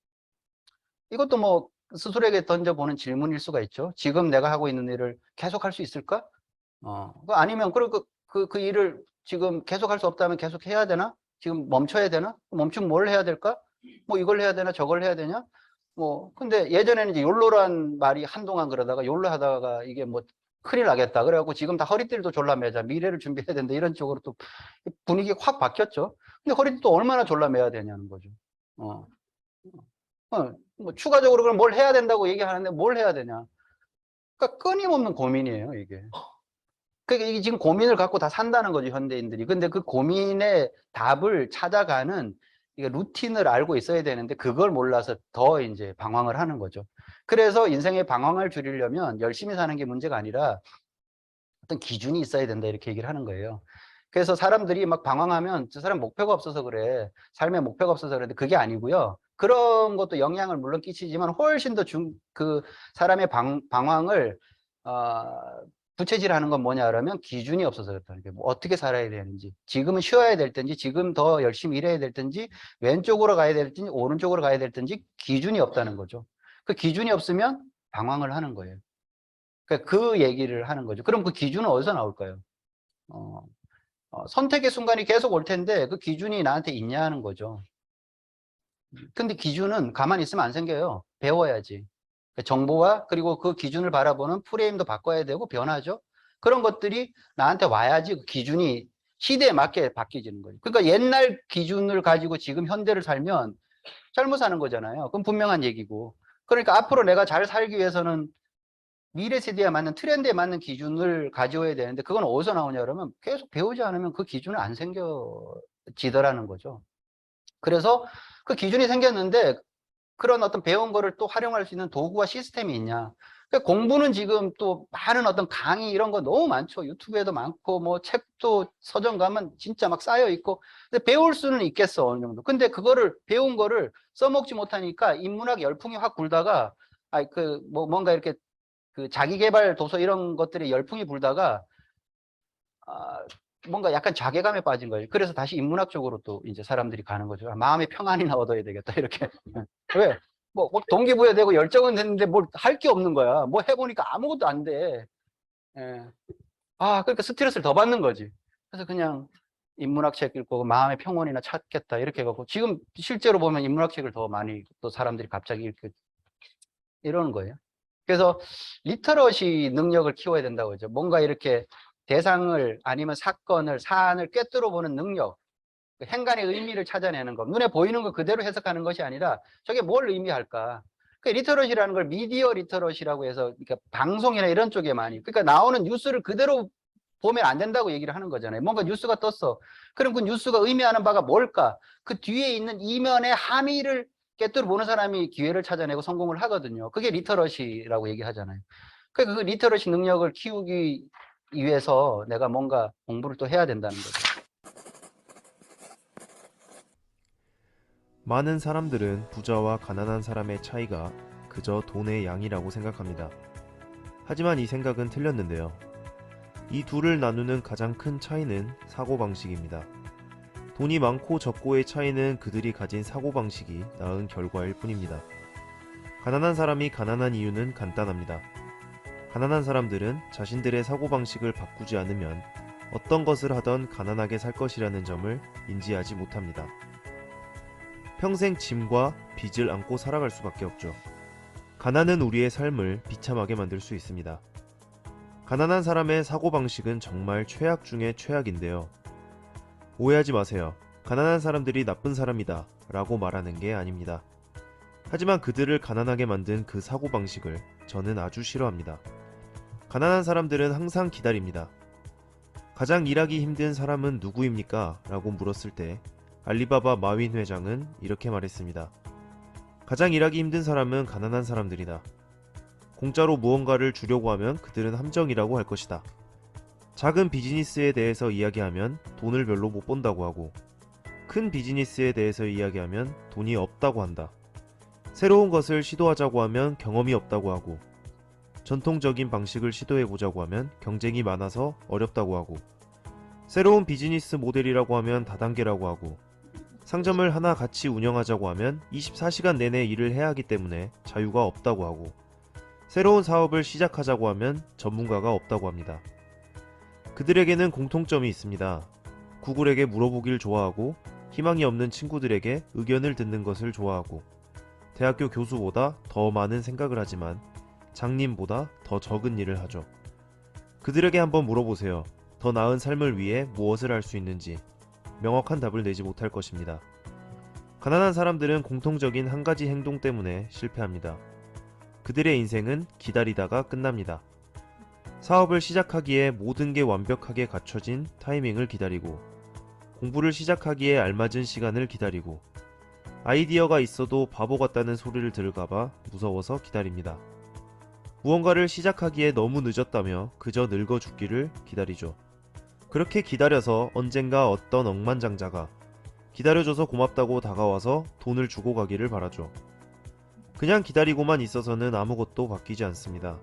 이것도 뭐 스스로에게 던져보는 질문일 수가 있죠. 지금 내가 하고 있는 일을 계속 할 수 있을까? 아니면, 그 일을 지금 계속 할 수 없다면 계속 해야 되나? 지금 멈춰야 되나? 멈추면 뭘 해야 될까? 뭐 이걸 해야 되나? 저걸 해야 되냐? 근데 예전에는 이제 욜로란 말이 한동안 그러다가 욜로 하다가 이게 뭐 큰일 나겠다. 그래갖고 지금 다 허리띠를 졸라매자. 미래를 준비해야 된다. 이런 쪽으로 또 분위기가 확 바뀌었죠. 근데 허리띠도 얼마나 졸라매야 되냐는 거죠. 어. 뭐 추가적으로 그럼 뭘 해야 된다고 얘기하는데 뭘 해야 되냐? 그러니까 끊임없는 고민이에요, 이게. 그러니까 이게 지금 고민을 갖고 다 산다는 거죠, 현대인들이. 근데 그 고민의 답을 찾아가는 이게 루틴을 알고 있어야 되는데 그걸 몰라서 더 이제 방황을 하는 거죠. 그래서 인생의 방황을 줄이려면 열심히 사는 게 문제가 아니라 어떤 기준이 있어야 된다 이렇게 얘기를 하는 거예요. 그래서 사람들이 막 방황하면 저 사람 목표가 없어서 그래. 삶에 목표가 없어서 그런데 그게 아니고요. 그런 것도 영향을 물론 끼치지만 훨씬 더 그 사람의 방황을 부채질하는 건 뭐냐 그러면 기준이 없어서 그렇다는 게 뭐 어떻게 살아야 되는지, 지금은 쉬어야 될 텐지, 지금 더 열심히 일해야 될 텐지, 왼쪽으로 가야 될 텐지, 오른쪽으로 가야 될 텐지 기준이 없다는 거죠. 그 기준이 없으면 방황을 하는 거예요. 그러니까 그 얘기를 하는 거죠. 그럼 그 기준은 어디서 나올까요? 선택의 순간이 계속 올 텐데 그 기준이 나한테 있냐 하는 거죠. 근데 기준은 가만히 있으면 안 생겨요. 배워야지. 정보와 그리고 그 기준을 바라보는 프레임도 바꿔야 되고 변하죠. 그런 것들이 나한테 와야지 그 기준이 시대에 맞게 바뀌지는 거예요. 그러니까 옛날 기준을 가지고 지금 현대를 살면 잘못 사는 거잖아요. 그건 분명한 얘기고. 그러니까 앞으로 내가 잘 살기 위해서는 미래 세대에 맞는 트렌드에 맞는 기준을 가져야 되는데 그건 어디서 나오냐 그러면 계속 배우지 않으면 그 기준은 안 생겨지더라는 거죠. 그래서 그 기준이 생겼는데 그런 어떤 배운 거를 또 활용할 수 있는 도구와 시스템이 있냐. 그러니까 공부는 지금 또 많은 어떤 강의 이런 거 너무 많죠. 유튜브에도 많고 뭐 책도 서점 가면 진짜 막 쌓여 있고. 근데 배울 수는 있겠어 어느 정도. 근데 그거를 배운 거를 써먹지 못하니까 인문학 열풍이 확 불다가 뭔가 이렇게 그 자기계발 도서 이런 것들이 열풍이 불다가 뭔가 약간 자괴감에 빠진 거예요. 그래서 다시 인문학 쪽으로 또 이제 사람들이 가는 거죠. 마음의 평안이나 얻어야 되겠다 이렇게. 왜? 뭐 동기부여되고 열정은 됐는데 뭘 할 게 없는 거야. 뭐 해보니까 아무것도 안 돼. 예. 그러니까 스트레스를 더 받는 거지. 그래서 그냥 인문학 책 읽고 마음의 평온이나 찾겠다 이렇게 해갖고 지금 실제로 보면 인문학 책을 더 많이 또 사람들이 갑자기 읽고 이러는 거예요. 그래서 리터러시 능력을 키워야 된다고 하죠. 뭔가 이렇게 대상을 아니면 사건을 사안을 꿰뚫어 보는 능력, 행간의 의미를 찾아내는 것, 눈에 보이는 거 그대로 해석하는 것이 아니라 저게 뭘 의미할까. 그 리터러시라는 걸 미디어 리터러시라고 해서 그러니까 방송이나 이런 쪽에 많이 그러니까 나오는 뉴스를 그대로 보면 안 된다고 얘기를 하는 거잖아요. 뭔가 뉴스가 떴어. 그럼 그 뉴스가 의미하는 바가 뭘까? 그 뒤에 있는 이면의 함의를 깨뜨려 보는 사람이 기회를 찾아내고 성공을 하거든요. 그게 리터러시라고 얘기하잖아요. 그러니까 그 리터러시 능력을 키우기 위해서 내가 뭔가 공부를 또 해야 된다는 거죠. 많은 사람들은 부자와 가난한 사람의 차이가 그저 돈의 양이라고 생각합니다. 하지만 이 생각은 틀렸는데요. 이 둘을 나누는 가장 큰 차이는 사고방식입니다. 돈이 많고 적고의 차이는 그들이 가진 사고방식이 낳은 결과일 뿐입니다. 가난한 사람이 가난한 이유는 간단합니다. 가난한 사람들은 자신들의 사고방식을 바꾸지 않으면 어떤 것을 하던 가난하게 살 것이라는 점을 인지하지 못합니다. 평생 짐과 빚을 안고 살아갈 수밖에 없죠. 가난은 우리의 삶을 비참하게 만들 수 있습니다. 가난한 사람의 사고방식은 정말 최악 중의 최악인데요. 오해하지 마세요. 가난한 사람들이 나쁜 사람이다 라고 말하는 게 아닙니다. 하지만 그들을 가난하게 만든 그 사고방식을 저는 아주 싫어합니다. 가난한 사람들은 항상 기다립니다. 가장 일하기 힘든 사람은 누구입니까? 라고 물었을 때 알리바바 마윈 회장은 이렇게 말했습니다. 가장 일하기 힘든 사람은 가난한 사람들이다. 공짜로 무언가를 주려고 하면 그들은 함정이라고 할 것이다. 작은 비즈니스에 대해서 이야기하면 돈을 별로 못 번다고 하고 큰 비즈니스에 대해서 이야기하면 돈이 없다고 한다. 새로운 것을 시도하자고 하면 경험이 없다고 하고, 전통적인 방식을 시도해보자고 하면 경쟁이 많아서 어렵다고 하고, 새로운 비즈니스 모델이라고 하면 다단계라고 하고, 상점을 하나 같이 운영하자고 하면 24시간 내내 일을 해야 하기 때문에 자유가 없다고 하고, 새로운 사업을 시작하자고 하면 전문가가 없다고 합니다. 그들에게는 공통점이 있습니다. 구글에게 물어보길 좋아하고, 희망이 없는 친구들에게 의견을 듣는 것을 좋아하고, 대학교 교수보다 더 많은 생각을 하지만 장님보다 더 적은 일을 하죠. 그들에게 한번 물어보세요. 더 나은 삶을 위해 무엇을 할 수 있는지. 명확한 답을 내지 못할 것입니다. 가난한 사람들은 공통적인 한 가지 행동 때문에 실패합니다. 그들의 인생은 기다리다가 끝납니다. 사업을 시작하기에 모든 게 완벽하게 갖춰진 타이밍을 기다리고, 공부를 시작하기에 알맞은 시간을 기다리고, 아이디어가 있어도 바보 같다는 소리를 들을까봐 무서워서 기다립니다. 무언가를 시작하기에 너무 늦었다며 그저 늙어 죽기를 기다리죠. 그렇게 기다려서 언젠가 어떤 억만장자가 기다려줘서 고맙다고 다가와서 돈을 주고 가기를 바라죠. 그냥 기다리고만 있어서는 아무것도 바뀌지 않습니다.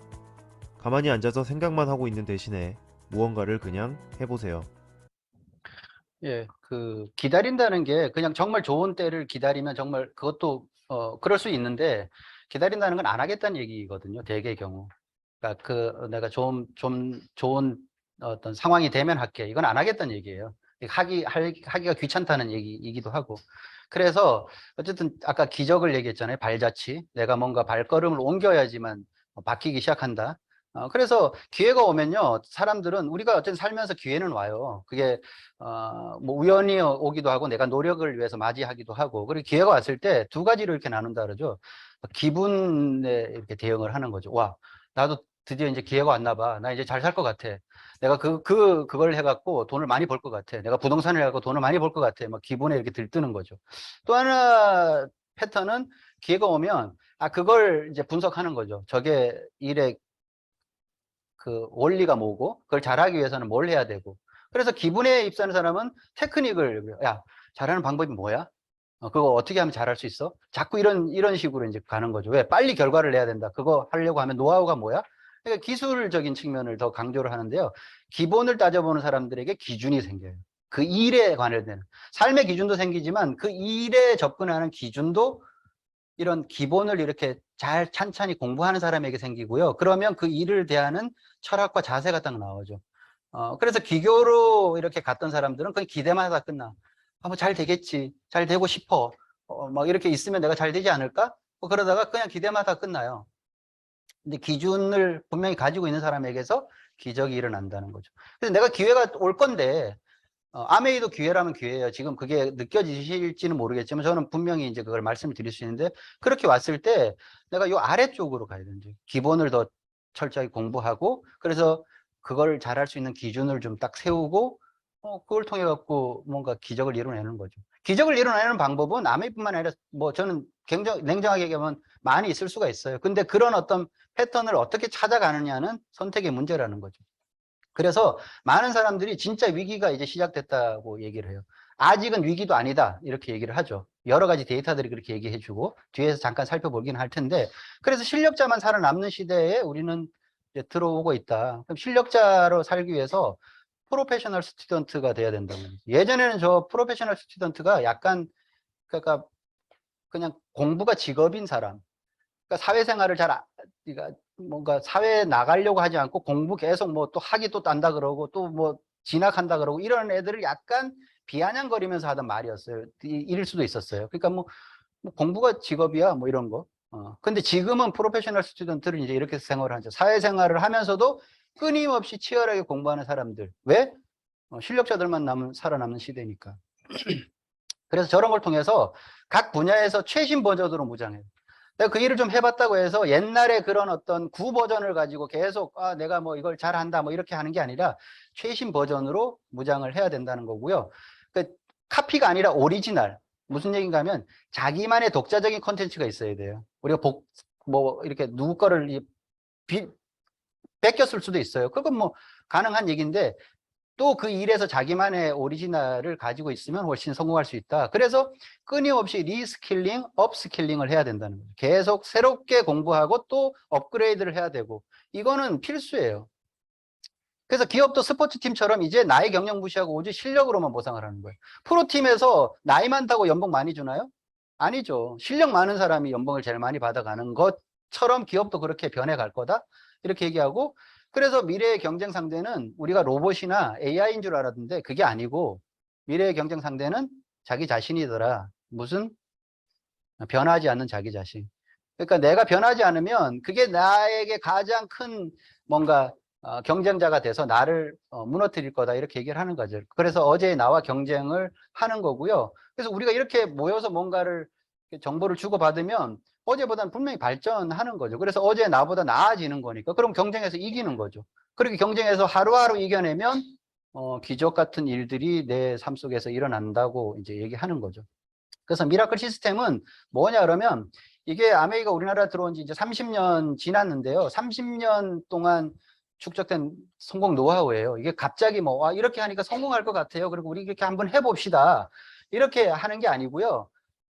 가만히 앉아서 생각만 하고 있는 대신에 무언가를 그냥 해보세요. 예, 기다린다는 게 그냥 정말 좋은 때를 기다리면 정말 그것도, 그럴 수 있는데, 기다린다는 건 안 하겠다는 얘기거든요, 대개의 경우. 그러니까 내가 좀 좋은 어떤 상황이 되면 할게. 이건 안 하겠다는 얘기예요. 하기가 귀찮다는 얘기이기도 하고. 그래서 어쨌든 아까 기적을 얘기했잖아요. 발자취. 내가 뭔가 발걸음을 옮겨야지만 바뀌기 시작한다. 그래서 기회가 오면요, 사람들은 우리가 어쨌든 살면서 기회는 와요. 그게 뭐 우연히 오기도 하고 내가 노력을 위해서 맞이하기도 하고, 그리고 기회가 왔을 때 두 가지로 이렇게 나눈다 그러죠. 기분에 이렇게 대응을 하는 거죠. 와, 나도 드디어 이제 기회가 왔나 봐. 나 이제 잘 살 것 같아. 내가 그걸 해갖고 돈을 많이 벌 것 같아. 내가 부동산을 해갖고 돈을 많이 벌 것 같아. 막 기분에 이렇게 들뜨는 거죠. 또 하나 패턴은 기회가 오면, 그걸 이제 분석하는 거죠. 저게 일의 원리가 뭐고, 그걸 잘하기 위해서는 뭘 해야 되고. 그래서 기분에 입사하는 사람은 테크닉을, 야, 잘하는 방법이 뭐야? 그거 어떻게 하면 잘할 수 있어? 자꾸 이런 식으로 이제 가는 거죠. 왜? 빨리 결과를 내야 된다. 그거 하려고 하면 노하우가 뭐야? 그러니까 기술적인 측면을 더 강조를 하는데요. 기본을 따져보는 사람들에게 기준이 생겨요. 그 일에 관련된 삶의 기준도 생기지만 그 일에 접근하는 기준도 이런 기본을 이렇게 잘 찬찬히 공부하는 사람에게 생기고요. 그러면 그 일을 대하는 철학과 자세가 딱 나오죠. 그래서 기교로 이렇게 갔던 사람들은 그냥 기대만 하다 끝나. 뭐 잘 되겠지. 잘 되고 싶어. 막 이렇게 있으면 내가 잘 되지 않을까? 뭐 그러다가 그냥 기대만 하다 끝나요. 근데 기준을 분명히 가지고 있는 사람에게서 기적이 일어난다는 거죠. 그래서 내가 기회가 올 건데, 아메이도 기회라면 기회예요. 지금 그게 느껴지실지는 모르겠지만 저는 분명히 이제 그걸 말씀을 드릴 수 있는데, 그렇게 왔을 때 내가 요 아래쪽으로 가야 되는 거죠. 기본을 더 철저히 공부하고, 그래서 그걸 잘할 수 있는 기준을 좀 딱 세우고, 그걸 통해 갖고 뭔가 기적을 이뤄내는 거죠. 기적을 이뤄내는 방법은 아메이뿐만 아니라 뭐 저는 굉장히 냉정하게 얘기하면 많이 있을 수가 있어요. 근데 그런 어떤 패턴을 어떻게 찾아가느냐는 선택의 문제라는 거죠. 그래서 많은 사람들이 진짜 위기가 이제 시작됐다고 얘기를 해요. 아직은 위기도 아니다 이렇게 얘기를 하죠. 여러 가지 데이터들이 그렇게 얘기해 주고 뒤에서 잠깐 살펴보긴 할 텐데, 그래서 실력자만 살아남는 시대에 우리는 이제 들어오고 있다. 그럼 실력자로 살기 위해서 프로페셔널 스튜던트가 돼야 된다는 거죠. 예전에는 저 프로페셔널 스튜던트가 약간, 그러니까 그냥 공부가 직업인 사람, 그러니까 사회생활을 그러니까 뭔가 사회에 나가려고 하지 않고 공부 계속 뭐 또 학위 또 딴다 그러고 또 뭐 진학한다 그러고 이런 애들을 약간 비아냥거리면서 하던 말이었어요. 이럴 수도 있었어요. 그러니까 뭐 공부가 직업이야 뭐 이런 거. 근데 지금은 프로페셔널 스튜던트를 이제 이렇게 생활을 하죠. 사회생활을 하면서도 끊임없이 치열하게 공부하는 사람들. 왜? 실력자들만 살아남는 시대니까. 그래서 저런 걸 통해서 각 분야에서 최신 버전으로 무장해요. 내가 그 일을 좀 해봤다고 해서 옛날에 그런 어떤 구 버전을 가지고 계속 내가 뭐 이걸 잘한다 뭐 이렇게 하는 게 아니라 최신 버전으로 무장을 해야 된다는 거고요. 그 카피가 아니라 오리지널. 무슨 얘기인가 하면 자기만의 독자적인 콘텐츠가 있어야 돼요. 우리가 뭐 이렇게 누구 거를 베꼈을 수도 있어요. 그건 뭐 가능한 얘기인데, 또 그 일에서 자기만의 오리지널을 가지고 있으면 훨씬 성공할 수 있다. 그래서 끊임없이 리스킬링, 업스킬링을 해야 된다는 거예요. 계속 새롭게 공부하고 또 업그레이드를 해야 되고, 이거는 필수예요. 그래서 기업도 스포츠팀처럼 이제 나이 경력 무시하고 오직 실력으로만 보상을 하는 거예요. 프로팀에서 나이 많다고 연봉 많이 주나요? 아니죠. 실력 많은 사람이 연봉을 제일 많이 받아가는 것처럼 기업도 그렇게 변해갈 거다, 이렇게 얘기하고, 그래서 미래의 경쟁 상대는 우리가 로봇이나 AI인 줄 알았는데 그게 아니고 미래의 경쟁 상대는 자기 자신이더라. 무슨? 변하지 않는 자기 자신. 그러니까 내가 변하지 않으면 그게 나에게 가장 큰 뭔가 경쟁자가 돼서 나를 무너뜨릴 거다, 이렇게 얘기를 하는 거죠. 그래서 어제 나와 경쟁을 하는 거고요. 그래서 우리가 이렇게 모여서 뭔가를 정보를 주고받으면 어제보다는 분명히 발전하는 거죠. 그래서 어제 나보다 나아지는 거니까 그럼 경쟁에서 이기는 거죠. 그렇게 경쟁에서 하루하루 이겨내면 기적 같은 일들이 내 삶 속에서 일어난다고 이제 얘기하는 거죠. 그래서 미라클 시스템은 뭐냐 그러면, 이게 아메이가 우리나라 들어온 지 이제 30년 지났는데요. 30년 동안 축적된 성공 노하우예요. 이게 갑자기 뭐 이렇게 하니까 성공할 것 같아요, 그리고 우리 이렇게 한번 해봅시다, 이렇게 하는 게 아니고요.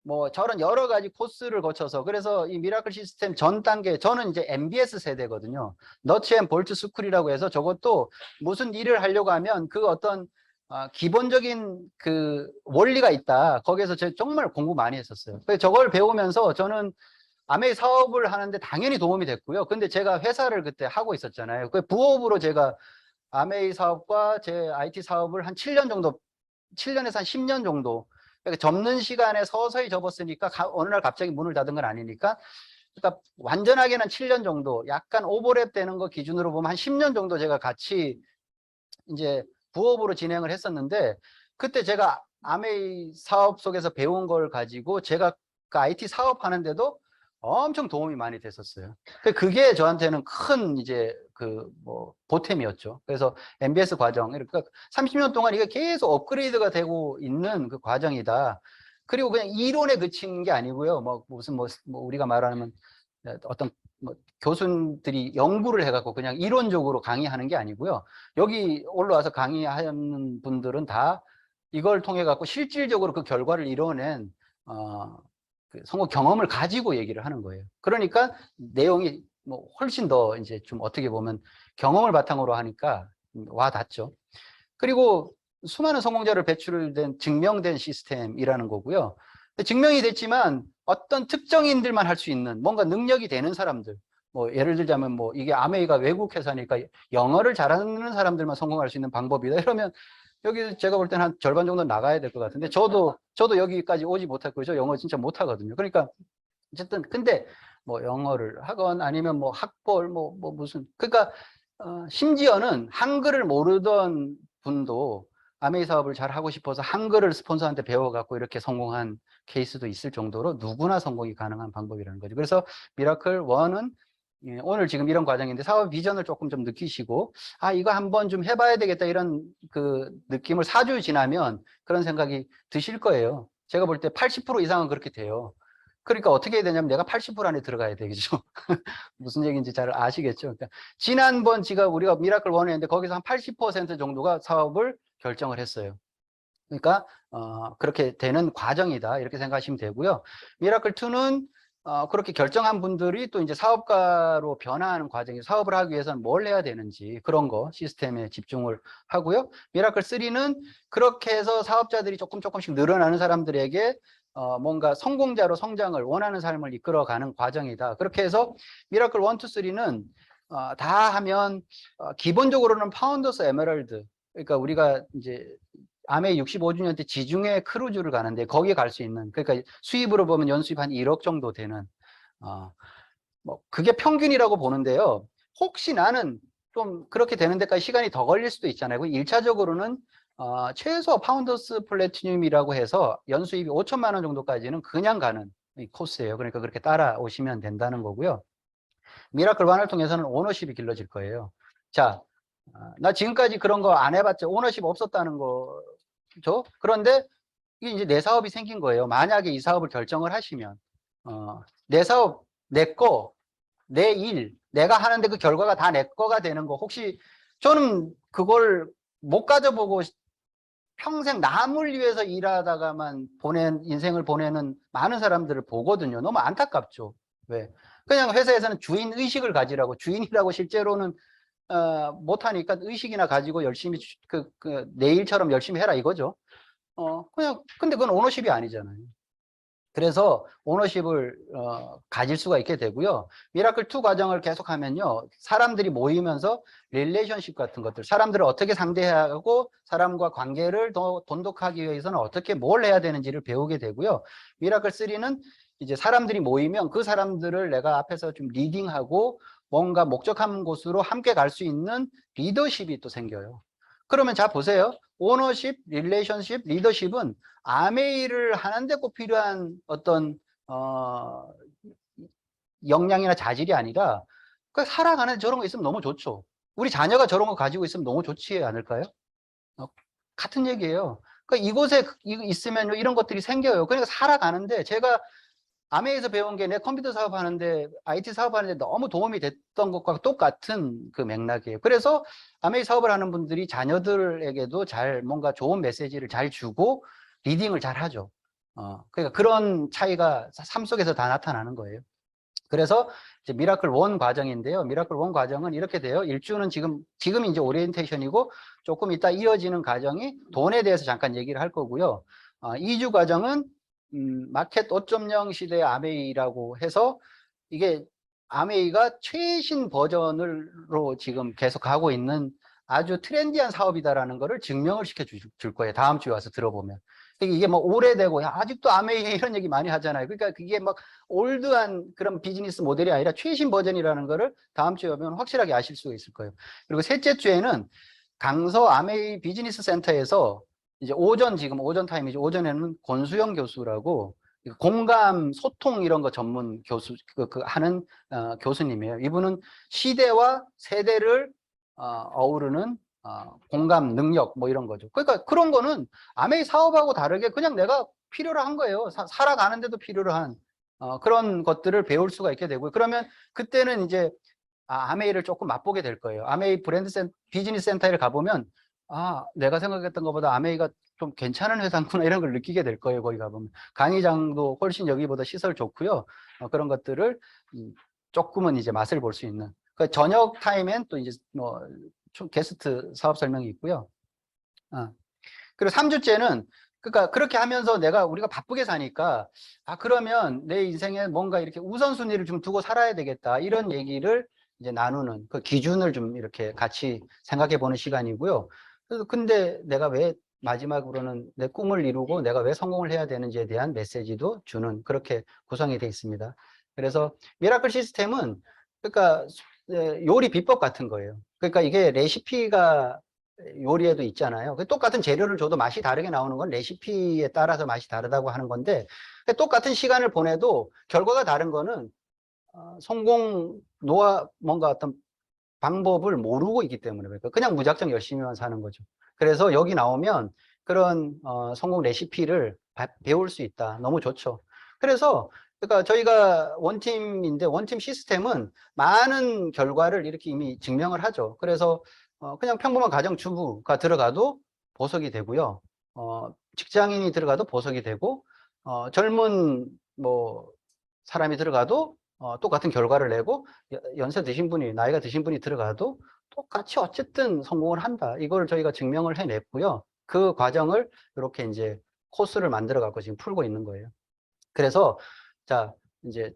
뭐 저런 여러 가지 코스를 거쳐서, 그래서 이 미라클 시스템 전 단계, 저는 이제 MBS 세대거든요. 너츠 앤 볼트 스쿨이라고 해서, 저것도 무슨 일을 하려고 하면 그 어떤 기본적인 그 원리가 있다. 거기에서 제가 정말 공부 많이 했었어요. 그래서 저걸 배우면서 저는 아메이 사업을 하는데 당연히 도움이 됐고요. 근데 제가 회사를 그때 하고 있었잖아요. 그 부업으로 제가 아메이 사업과 제 IT 사업을 한 7년 정도, 7년에서 한 10년 정도, 그러니까 접는 시간에 서서히 접었으니까 어느 날 갑자기 문을 닫은 건 아니니까, 그러니까 완전하게는 7년 정도, 약간 오버랩 되는 거 기준으로 보면 한 10년 정도 제가 같이 이제 부업으로 진행을 했었는데, 그때 제가 아메이 사업 속에서 배운 걸 가지고 제가 그 IT 사업 하는데도 엄청 도움이 많이 됐었어요. 그게 저한테는 큰 이제 그 뭐 보탬이었죠. 그래서 MBS 과정, 그러니까 30년 동안 이게 계속 업그레이드가 되고 있는 그 과정이다. 그리고 그냥 이론에 그친 게 아니고요. 뭐 무슨 뭐 우리가 말하는 어떤 뭐 교수들이 연구를 해갖고 그냥 이론적으로 강의하는 게 아니고요. 여기 올라와서 강의하는 분들은 다 이걸 통해 갖고 실질적으로 그 결과를 이뤄낸 그 성공 경험을 가지고 얘기를 하는 거예요. 그러니까 내용이 뭐 훨씬 더 이제 좀 어떻게 보면 경험을 바탕으로 하니까 와 닿죠. 그리고 수많은 성공자를 배출된 증명된 시스템이라는 거고요. 증명이 됐지만 어떤 특정인들만 할 수 있는 뭔가 능력이 되는 사람들, 뭐 예를 들자면 뭐 이게 아메이가 외국 회사니까 영어를 잘하는 사람들만 성공할 수 있는 방법이다, 이러면 여기 제가 볼 때는 한 절반 정도 나가야 될 것 같은데, 저도 여기까지 오지 못했고요. 저 영어 진짜 못하거든요. 그러니까 어쨌든 근데 뭐 영어를 하건 아니면 뭐 학벌 뭐 무슨, 그러니까 심지어는 한글을 모르던 분도 아메이 사업을 잘 하고 싶어서 한글을 스폰서한테 배워갖고 이렇게 성공한 케이스도 있을 정도로 누구나 성공이 가능한 방법이라는 거죠. 그래서 미라클 1은 오늘 지금 이런 과정인데, 사업 비전을 조금 좀 느끼시고 이거 한번 좀 해봐야 되겠다, 이런 그 느낌을 4주 지나면 그런 생각이 드실 거예요. 제가 볼 때 80% 이상은 그렇게 돼요. 그러니까 어떻게 해야 되냐면 내가 80% 안에 들어가야 되겠죠. 무슨 얘기인지 잘 아시겠죠. 그러니까 지난번 우리가 미라클 1을 했는데 거기서 한 80% 정도가 사업을 결정을 했어요. 그러니까 그렇게 되는 과정이다, 이렇게 생각하시면 되고요. 미라클 2는 그렇게 결정한 분들이 또 이제 사업가로 변화하는 과정이, 사업을 하기 위해서는 뭘 해야 되는지 그런 거 시스템에 집중을 하고요. 미라클 3는 그렇게 해서 사업자들이 조금씩 늘어나는 사람들에게 뭔가 성공자로 성장을 원하는 삶을 이끌어가는 과정이다. 그렇게 해서 미라클 1, 2, 3는 다 하면 기본적으로는 파운더스 에메랄드, 그러니까 우리가 이제 아메이 65주년 때 지중해 크루즈를 가는데 거기에 갈 수 있는, 그러니까 수입으로 보면 연수입 한 1억 정도 되는 뭐 그게 평균이라고 보는데요. 혹시 나는 좀 그렇게 되는 데까지 시간이 더 걸릴 수도 있잖아요. 1차적으로는 최소 파운더스 플래티늄이라고 해서 연수입이 5천만 원 정도까지는 그냥 가는 이 코스예요. 그러니까 그렇게 따라오시면 된다는 거고요. 미라클 1을 통해서는 오너십이 길러질 거예요. 자, 나 지금까지 그런 거 안 해봤죠. 오너십 없었다는 거죠. 그런데 이게 이제 내 사업이 생긴 거예요. 만약에 이 사업을 결정을 하시면 내 사업, 내 거, 내 일, 내가 하는데 그 결과가 다 내 거가 되는 거. 혹시 저는 그걸 못 가져보고 평생 남을 위해서 일하다가만 인생을 보내는 많은 사람들을 보거든요. 너무 안타깝죠. 왜? 그냥 회사에서는 주인 의식을 가지라고, 주인이라고 실제로는 못하니까 의식이나 가지고 열심히 내일처럼 열심히 해라 이거죠. 근데 그건 오너십이 아니잖아요. 그래서 오너십을 가질 수가 있게 되고요. 미라클2 과정을 계속하면요. 사람들이 모이면서 릴레이션십 같은 것들, 사람들을 어떻게 상대해야 하고 사람과 관계를 더 돈독하기 위해서는 어떻게 뭘 해야 되는지를 배우게 되고요. 미라클3는 이제 사람들이 모이면 그 사람들을 내가 앞에서 좀 리딩하고 뭔가 목적한 곳으로 함께 갈 수 있는 리더십이 또 생겨요. 그러면 자 보세요. 오너십, 릴레이션십, 리더십은 아메이를 하는데 꼭 필요한 어떤 역량이나 자질이 아니라 살아가는 저런 거 있으면 너무 좋죠. 우리 자녀가 저런 거 가지고 있으면 너무 좋지 않을까요? 같은 얘기예요. 그러니까 이곳에 있으면 이런 것들이 생겨요. 그러니까 살아가는데 제가 아메이에서 배운 게 내 컴퓨터 사업하는데 IT 사업하는데 너무 도움이 됐던 것과 똑같은 그 맥락이에요. 그래서 아메이 사업을 하는 분들이 자녀들에게도 잘 뭔가 좋은 메시지를 잘 주고 리딩을 잘 하죠. 그러니까 그런 차이가 삶 속에서 다 나타나는 거예요. 그래서 이제 미라클 1 과정인데요. 미라클 1 과정은 이렇게 돼요. 일주는 지금 이제 오리엔테이션이고 조금 이따 이어지는 과정이 돈에 대해서 잠깐 얘기를 할 거고요. 2주 과정은 마켓 5.0 시대의 아메이라고 해서 이게 아메이가 최신 버전으로 지금 계속 가고 있는 아주 트렌디한 사업이다라는 거를 증명을 시켜 줄 거예요. 다음 주에 와서 들어보면. 이게 뭐 오래되고 야, 아직도 아메이에 이런 얘기 많이 하잖아요. 그러니까 그게 막 올드한 그런 비즈니스 모델이 아니라 최신 버전이라는 거를 다음 주에 오면 확실하게 아실 수가 있을 거예요. 그리고 셋째 주에는 강서 아메이 비즈니스 센터에서 이제 지금 오전 타임이죠. 오전에는 권수영 교수라고 공감, 소통 이런 거 전문 교수 하는 교수님이에요. 이분은 시대와 세대를 어우르는 공감 능력 뭐 이런 거죠. 그러니까 그런 거는 아메이 사업하고 다르게 그냥 내가 필요로 한 거예요. 살아가는데도 필요로 한 그런 것들을 배울 수가 있게 되고요. 그러면 그때는 이제 아메이를 조금 맛보게 될 거예요. 아메이 비즈니스 센터에 가보면 내가 생각했던 것보다 아메이가 좀 괜찮은 회사구나 이런 걸 느끼게 될 거예요. 거기 가보면 강의장도 훨씬 여기보다 시설 좋고요. 그런 것들을 조금은 이제 맛을 볼 수 있는. 그 저녁 타임엔 또 이제 뭐 게스트 사업 설명이 있고요. 그리고 3주째는 그러니까 그렇게 하면서 우리가 바쁘게 사니까 그러면 내 인생에 뭔가 이렇게 우선순위를 좀 두고 살아야 되겠다 이런 얘기를 이제 나누는 그 기준을 좀 이렇게 같이 생각해 보는 시간이고요. 그래서 근데 내가 왜 마지막으로는 내 꿈을 이루고 내가 왜 성공을 해야 되는지에 대한 메시지도 주는 그렇게 구성이 되어 있습니다. 그래서 미라클 시스템은 그러니까 요리 비법 같은 거예요. 그러니까 이게 레시피가 요리에도 있잖아요. 똑같은 재료를 줘도 맛이 다르게 나오는 건 레시피에 따라서 맛이 다르다고 하는 건데 똑같은 시간을 보내도 결과가 다른 거는 뭔가 어떤 방법을 모르고 있기 때문에 그냥 무작정 열심히만 사는 거죠. 그래서 여기 나오면 그런 성공 레시피를 배울 수 있다. 너무 좋죠. 그래서 그러니까 저희가 원팀인데 원팀 시스템은 많은 결과를 이렇게 이미 증명을 하죠. 그래서 그냥 평범한 가정주부가 들어가도 보석이 되고요. 직장인이 들어가도 보석이 되고 젊은 뭐 사람이 들어가도 똑같은 결과를 내고 나이가 드신 분이 들어가도 똑같이 어쨌든 성공을 한다. 이걸 저희가 증명을 해냈고요. 그 과정을 이렇게 이제 코스를 만들어 갖고 지금 풀고 있는 거예요. 그래서 자 이제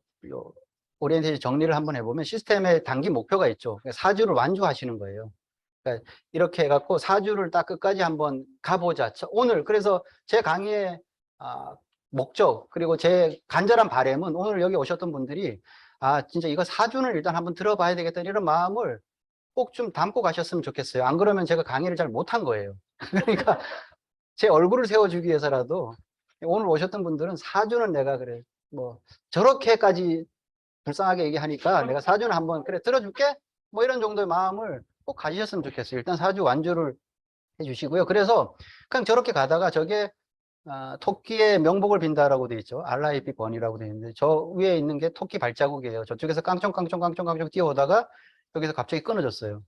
오리엔테이션 정리를 한번 해보면 시스템의 단기 목표가 있죠. 4주를 완주하시는 거예요. 그러니까 이렇게 해갖고 4주를 딱 끝까지 한번 가보자. 오늘 그래서 제 강의의 목적 그리고 제 간절한 바람은 오늘 여기 오셨던 분들이 진짜 이거 4주는 일단 한번 들어봐야 되겠다 이런 마음을 꼭 좀 담고 가셨으면 좋겠어요. 안 그러면 제가 강의를 잘 못한 거예요. 그러니까 제 얼굴을 세워주기 위해서라도 오늘 오셨던 분들은 4주는 내가 그래 뭐 저렇게까지 불쌍하게 얘기하니까 내가 4주는 한번 그래 들어줄게 뭐 이런 정도의 마음을 꼭 가지셨으면 좋겠어요. 일단 4주 완주를 해주시고요. 그래서 그냥 저렇게 가다가 저게 토끼의 명복을 빈다라고 돼 있죠. RIP 번이라고 돼 있는데 저 위에 있는 게 토끼 발자국이에요. 저쪽에서 깡총깡총 뛰어오다가 여기서 갑자기 끊어졌어요.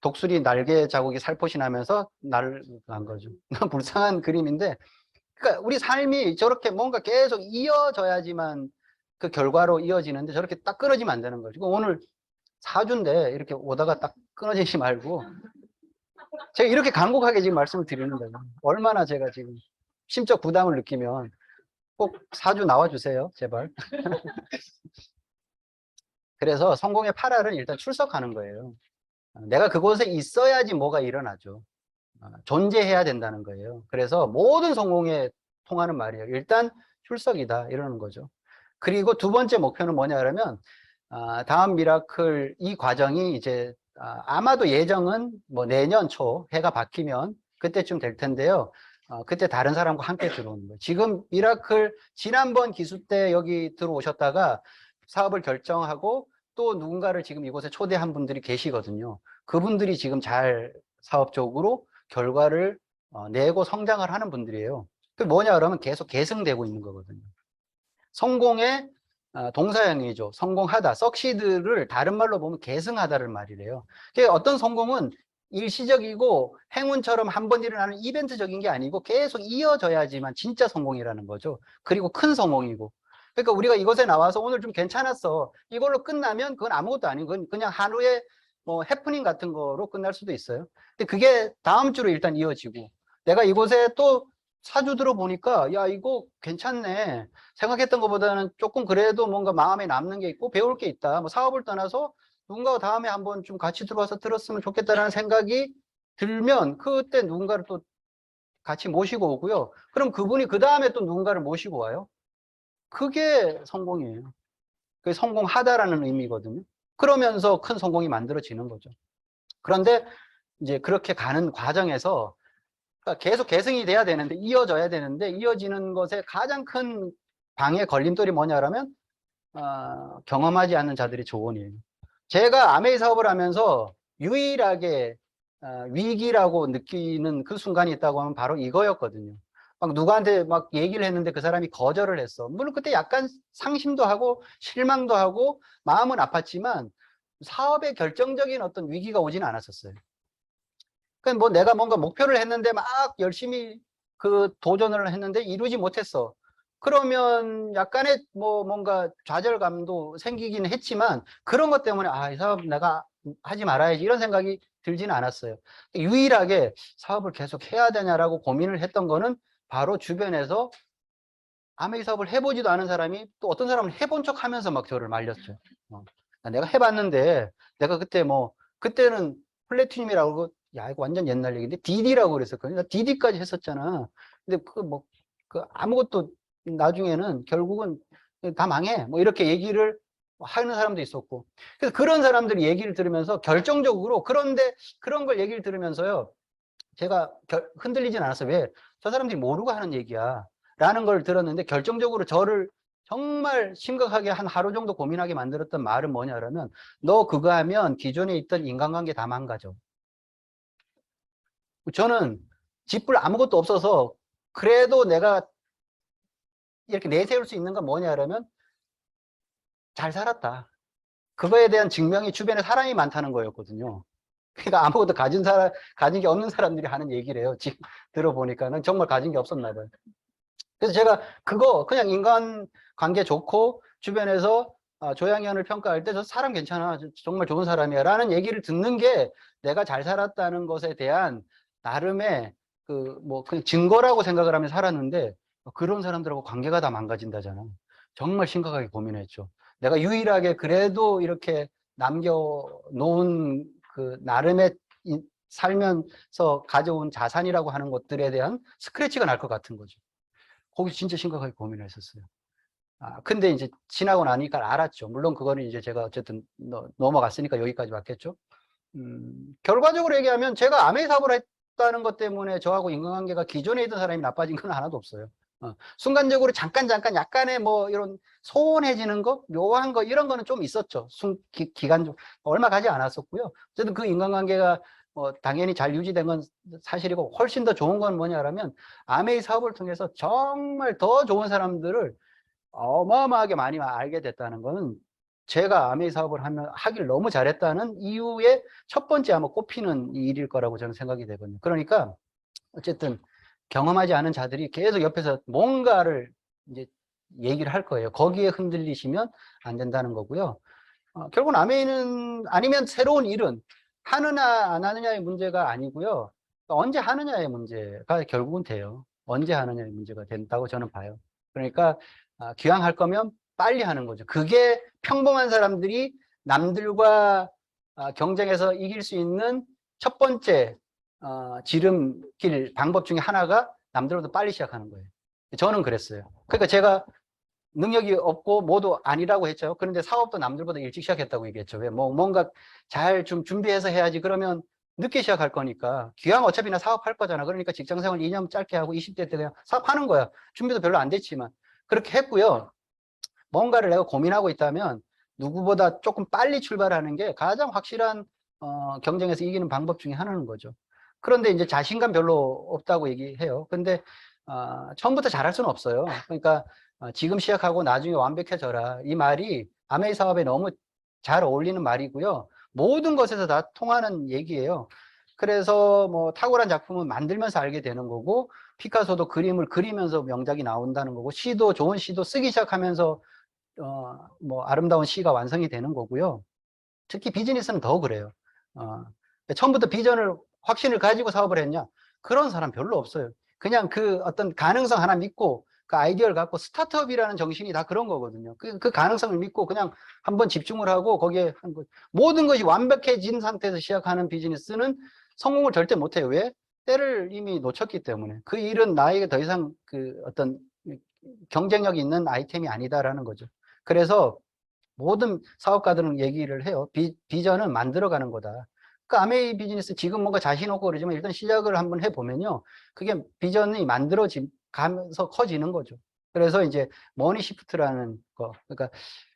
독수리 날개 자국이 살포시 나면서 날아간 거죠. 불쌍한 그림인데, 그러니까 우리 삶이 저렇게 뭔가 계속 이어져야지만 그 결과로 이어지는데 저렇게 딱 끊어지면 안 되는 거죠. 오늘 4주인데 이렇게 오다가 딱 끊어지지 말고 제가 이렇게 간곡하게 지금 말씀을 드리는 거예요. 얼마나 제가 지금 심적 부담을 느끼면 꼭 4주 나와주세요, 제발. 그래서 성공의 8알은 일단 출석하는 거예요. 내가 그곳에 있어야지 뭐가 일어나죠. 존재해야 된다는 거예요. 그래서 모든 성공에 통하는 말이에요. 일단 출석이다 이러는 거죠. 그리고 두 번째 목표는 뭐냐 그러면 다음 미라클 이 과정이 이제 아마도 예정은 뭐 내년 초 해가 바뀌면 그때쯤 될 텐데요. 그때 다른 사람과 함께 들어오는 거예요. 지금 미라클 지난번 기수 때 여기 들어오셨다가 사업을 결정하고 또 누군가를 지금 이곳에 초대한 분들이 계시거든요. 그분들이 지금 잘 사업적으로 결과를 내고 성장을 하는 분들이에요. 그게 뭐냐 그러면 계속 계승되고 있는 거거든요. 성공의 동사형이죠. 성공하다, succeed를 다른 말로 보면 계승하다를 말이래요. 그러니까 어떤 성공은 일시적이고 행운처럼 한 번 일어나는 이벤트적인 게 아니고 계속 이어져야지만 진짜 성공이라는 거죠. 그리고 큰 성공이고. 그러니까 우리가 이곳에 나와서 오늘 좀 괜찮았어. 이걸로 끝나면 그건 아무것도 아니고 그건 그냥 하루의 뭐 해프닝 같은 거로 끝날 수도 있어요. 근데 그게 다음 주로 일단 이어지고 내가 이곳에 또 4주 들어보니까 야 이거 괜찮네. 생각했던 것보다는 조금 그래도 뭔가 마음에 남는 게 있고 배울 게 있다. 뭐 사업을 떠나서 누군가가 다음에 한번 좀 같이 들어와서 들었으면 좋겠다라는 생각이 들면 그때 누군가를 또 같이 모시고 오고요. 그럼 그분이 그 다음에 또 누군가를 모시고 와요. 그게 성공이에요. 그게 성공하다라는 의미거든요. 그러면서 큰 성공이 만들어지는 거죠. 그런데 이제 그렇게 가는 과정에서 계속 계승이 돼야 되는데 이어져야 되는데 이어지는 것에 가장 큰 방해 걸림돌이 뭐냐라면 경험하지 않는 자들의 조언이에요. 제가 아메이 사업을 하면서 유일하게 위기라고 느끼는 그 순간이 있다고 하면 바로 이거였거든요. 막 누구한테 막 얘기를 했는데 그 사람이 거절을 했어. 물론 그때 약간 상심도 하고 실망도 하고 마음은 아팠지만 사업에 결정적인 어떤 위기가 오지는 않았었어요. 그러니까 뭐 내가 뭔가 목표를 했는데 막 열심히 그 도전을 했는데 이루지 못했어. 그러면 약간의 뭐 뭔가 좌절감도 생기긴 했지만 그런 것 때문에 이 사업 내가 하지 말아야지 이런 생각이 들지는 않았어요. 유일하게 사업을 계속 해야 되냐라고 고민을 했던 거는 바로 주변에서 아메이 사업을 해보지도 않은 사람이 또 어떤 사람은 해본 척 하면서 막 저를 말렸죠. 내가 해봤는데 내가 그때 뭐 그때는 플래티늄이라고 야 이거 완전 옛날 얘기인데 DD라고 그랬었거든요. 나 DD까지 했었잖아. 근데 그 아무것도 나중에는 결국은 다 망해 뭐 이렇게 얘기를 하는 사람도 있었고 그래서 그런 사람들이 얘기를 들으면서 결정적으로 그런데 그런 걸 얘기를 들으면서요 제가 흔들리진 않았어요. 왜? 저 사람들이 모르고 하는 얘기야 라는 걸 들었는데 결정적으로 저를 정말 심각하게 한 하루 정도 고민하게 만들었던 말은 뭐냐면 너 그거 하면 기존에 있던 인간관계 다 망가져. 저는 쥐뿔 아무것도 없어서 그래도 내가 이렇게 내세울 수 있는 건 뭐냐면 잘 살았다. 그거에 대한 증명이 주변에 사람이 많다는 거였거든요. 그러니까 아무것도 가진 게 없는 사람들이 하는 얘기래요. 지금 들어보니까는 정말 가진 게 없었나 봐요. 그래서 제가 그거 그냥 인간 관계 좋고 주변에서 조양현을 평가할 때 저 사람 괜찮아. 정말 좋은 사람이야. 라는 얘기를 듣는 게 내가 잘 살았다는 것에 대한 나름의 그냥 증거라고 생각을 하면서 살았는데 그런 사람들하고 관계가 다 망가진다잖아. 정말 심각하게 고민했죠. 내가 유일하게 그래도 이렇게 남겨놓은 그 나름의 살면서 가져온 자산이라고 하는 것들에 대한 스크래치가 날 것 같은 거죠. 거기서 진짜 심각하게 고민을 했었어요. 근데 이제 지나고 나니까 알았죠. 물론 그거는 이제 제가 어쨌든 넘어갔으니까 여기까지 왔겠죠. 결과적으로 얘기하면 제가 아메이 사업을 했다는 것 때문에 저하고 인간관계가 기존에 있던 사람이 나빠진 건 하나도 없어요. 순간적으로 잠깐 약간의 뭐 이런 소원해지는 거, 묘한 거 이런 거는 좀 있었죠. 기간 좀 얼마 가지 않았었고요. 어쨌든 그 인간관계가 당연히 잘 유지된 건 사실이고 훨씬 더 좋은 건 뭐냐라면 아메이 사업을 통해서 정말 더 좋은 사람들을 어마어마하게 많이 알게 됐다는 거는 제가 아메이 사업을 하길 너무 잘했다는 이유의 첫 번째 아마 꼽히는 일일 거라고 저는 생각이 되거든요. 그러니까 어쨌든 경험하지 않은 자들이 계속 옆에서 뭔가를 이제 얘기를 할 거예요. 거기에 흔들리시면 안 된다는 거고요. 결국은 아메이는 아니면 새로운 일은 하느냐 안 하느냐의 문제가 아니고요. 언제 하느냐의 문제가 결국은 돼요. 언제 하느냐의 문제가 된다고 저는 봐요. 그러니까 기왕 할 거면 빨리 하는 거죠. 그게 평범한 사람들이 남들과 경쟁해서 이길 수 있는 첫 번째 지름길 방법 중에 하나가 남들보다 빨리 시작하는 거예요. 저는 그랬어요. 그러니까 제가 능력이 없고 모두 아니라고 했죠. 그런데 사업도 남들보다 일찍 시작했다고 얘기했죠. 왜? 뭔가 잘 좀 준비해서 해야지. 그러면 늦게 시작할 거니까. 기왕 어차피 나 사업할 거잖아. 그러니까 직장생활 2년 짧게 하고 20대 때 그냥 사업하는 거야. 준비도 별로 안 됐지만. 그렇게 했고요. 뭔가를 내가 고민하고 있다면 누구보다 조금 빨리 출발하는 게 가장 확실한 경쟁에서 이기는 방법 중에 하나인 거죠. 그런데 이제 자신감 별로 없다고 얘기해요. 근데 처음부터 잘할 수는 없어요. 그러니까 지금 시작하고 나중에 완벽해져라. 이 말이 아메이 사업에 너무 잘 어울리는 말이고요. 모든 것에서 다 통하는 얘기예요. 그래서 뭐 탁월한 작품은 만들면서 알게 되는 거고, 피카소도 그림을 그리면서 명작이 나온다는 거고, 시도 좋은 시도 쓰기 시작하면서 뭐 아름다운 시가 완성이 되는 거고요. 특히 비즈니스는 더 그래요. 처음부터 비전을 확신을 가지고 사업을 했냐? 그런 사람 별로 없어요. 그냥 그 어떤 가능성 하나 믿고 그 아이디어를 갖고, 스타트업이라는 정신이 다 그런 거거든요. 그 가능성을 믿고 그냥 한번 집중을 하고 거기에 한 거. 모든 것이 완벽해진 상태에서 시작하는 비즈니스는 성공을 절대 못해요. 왜? 때를 이미 놓쳤기 때문에. 그 일은 나에게 더 이상 그 어떤 경쟁력이 있는 아이템이 아니다라는 거죠. 그래서 모든 사업가들은 얘기를 해요. 비전은 만들어가는 거다. 그 아메이 비즈니스 지금 뭔가 자신 없고 그러지만 일단 시작을 한번 해보면요. 그게 비전이 만들어가면서 커지는 거죠. 그래서 이제 머니 시프트라는 거. 그러니까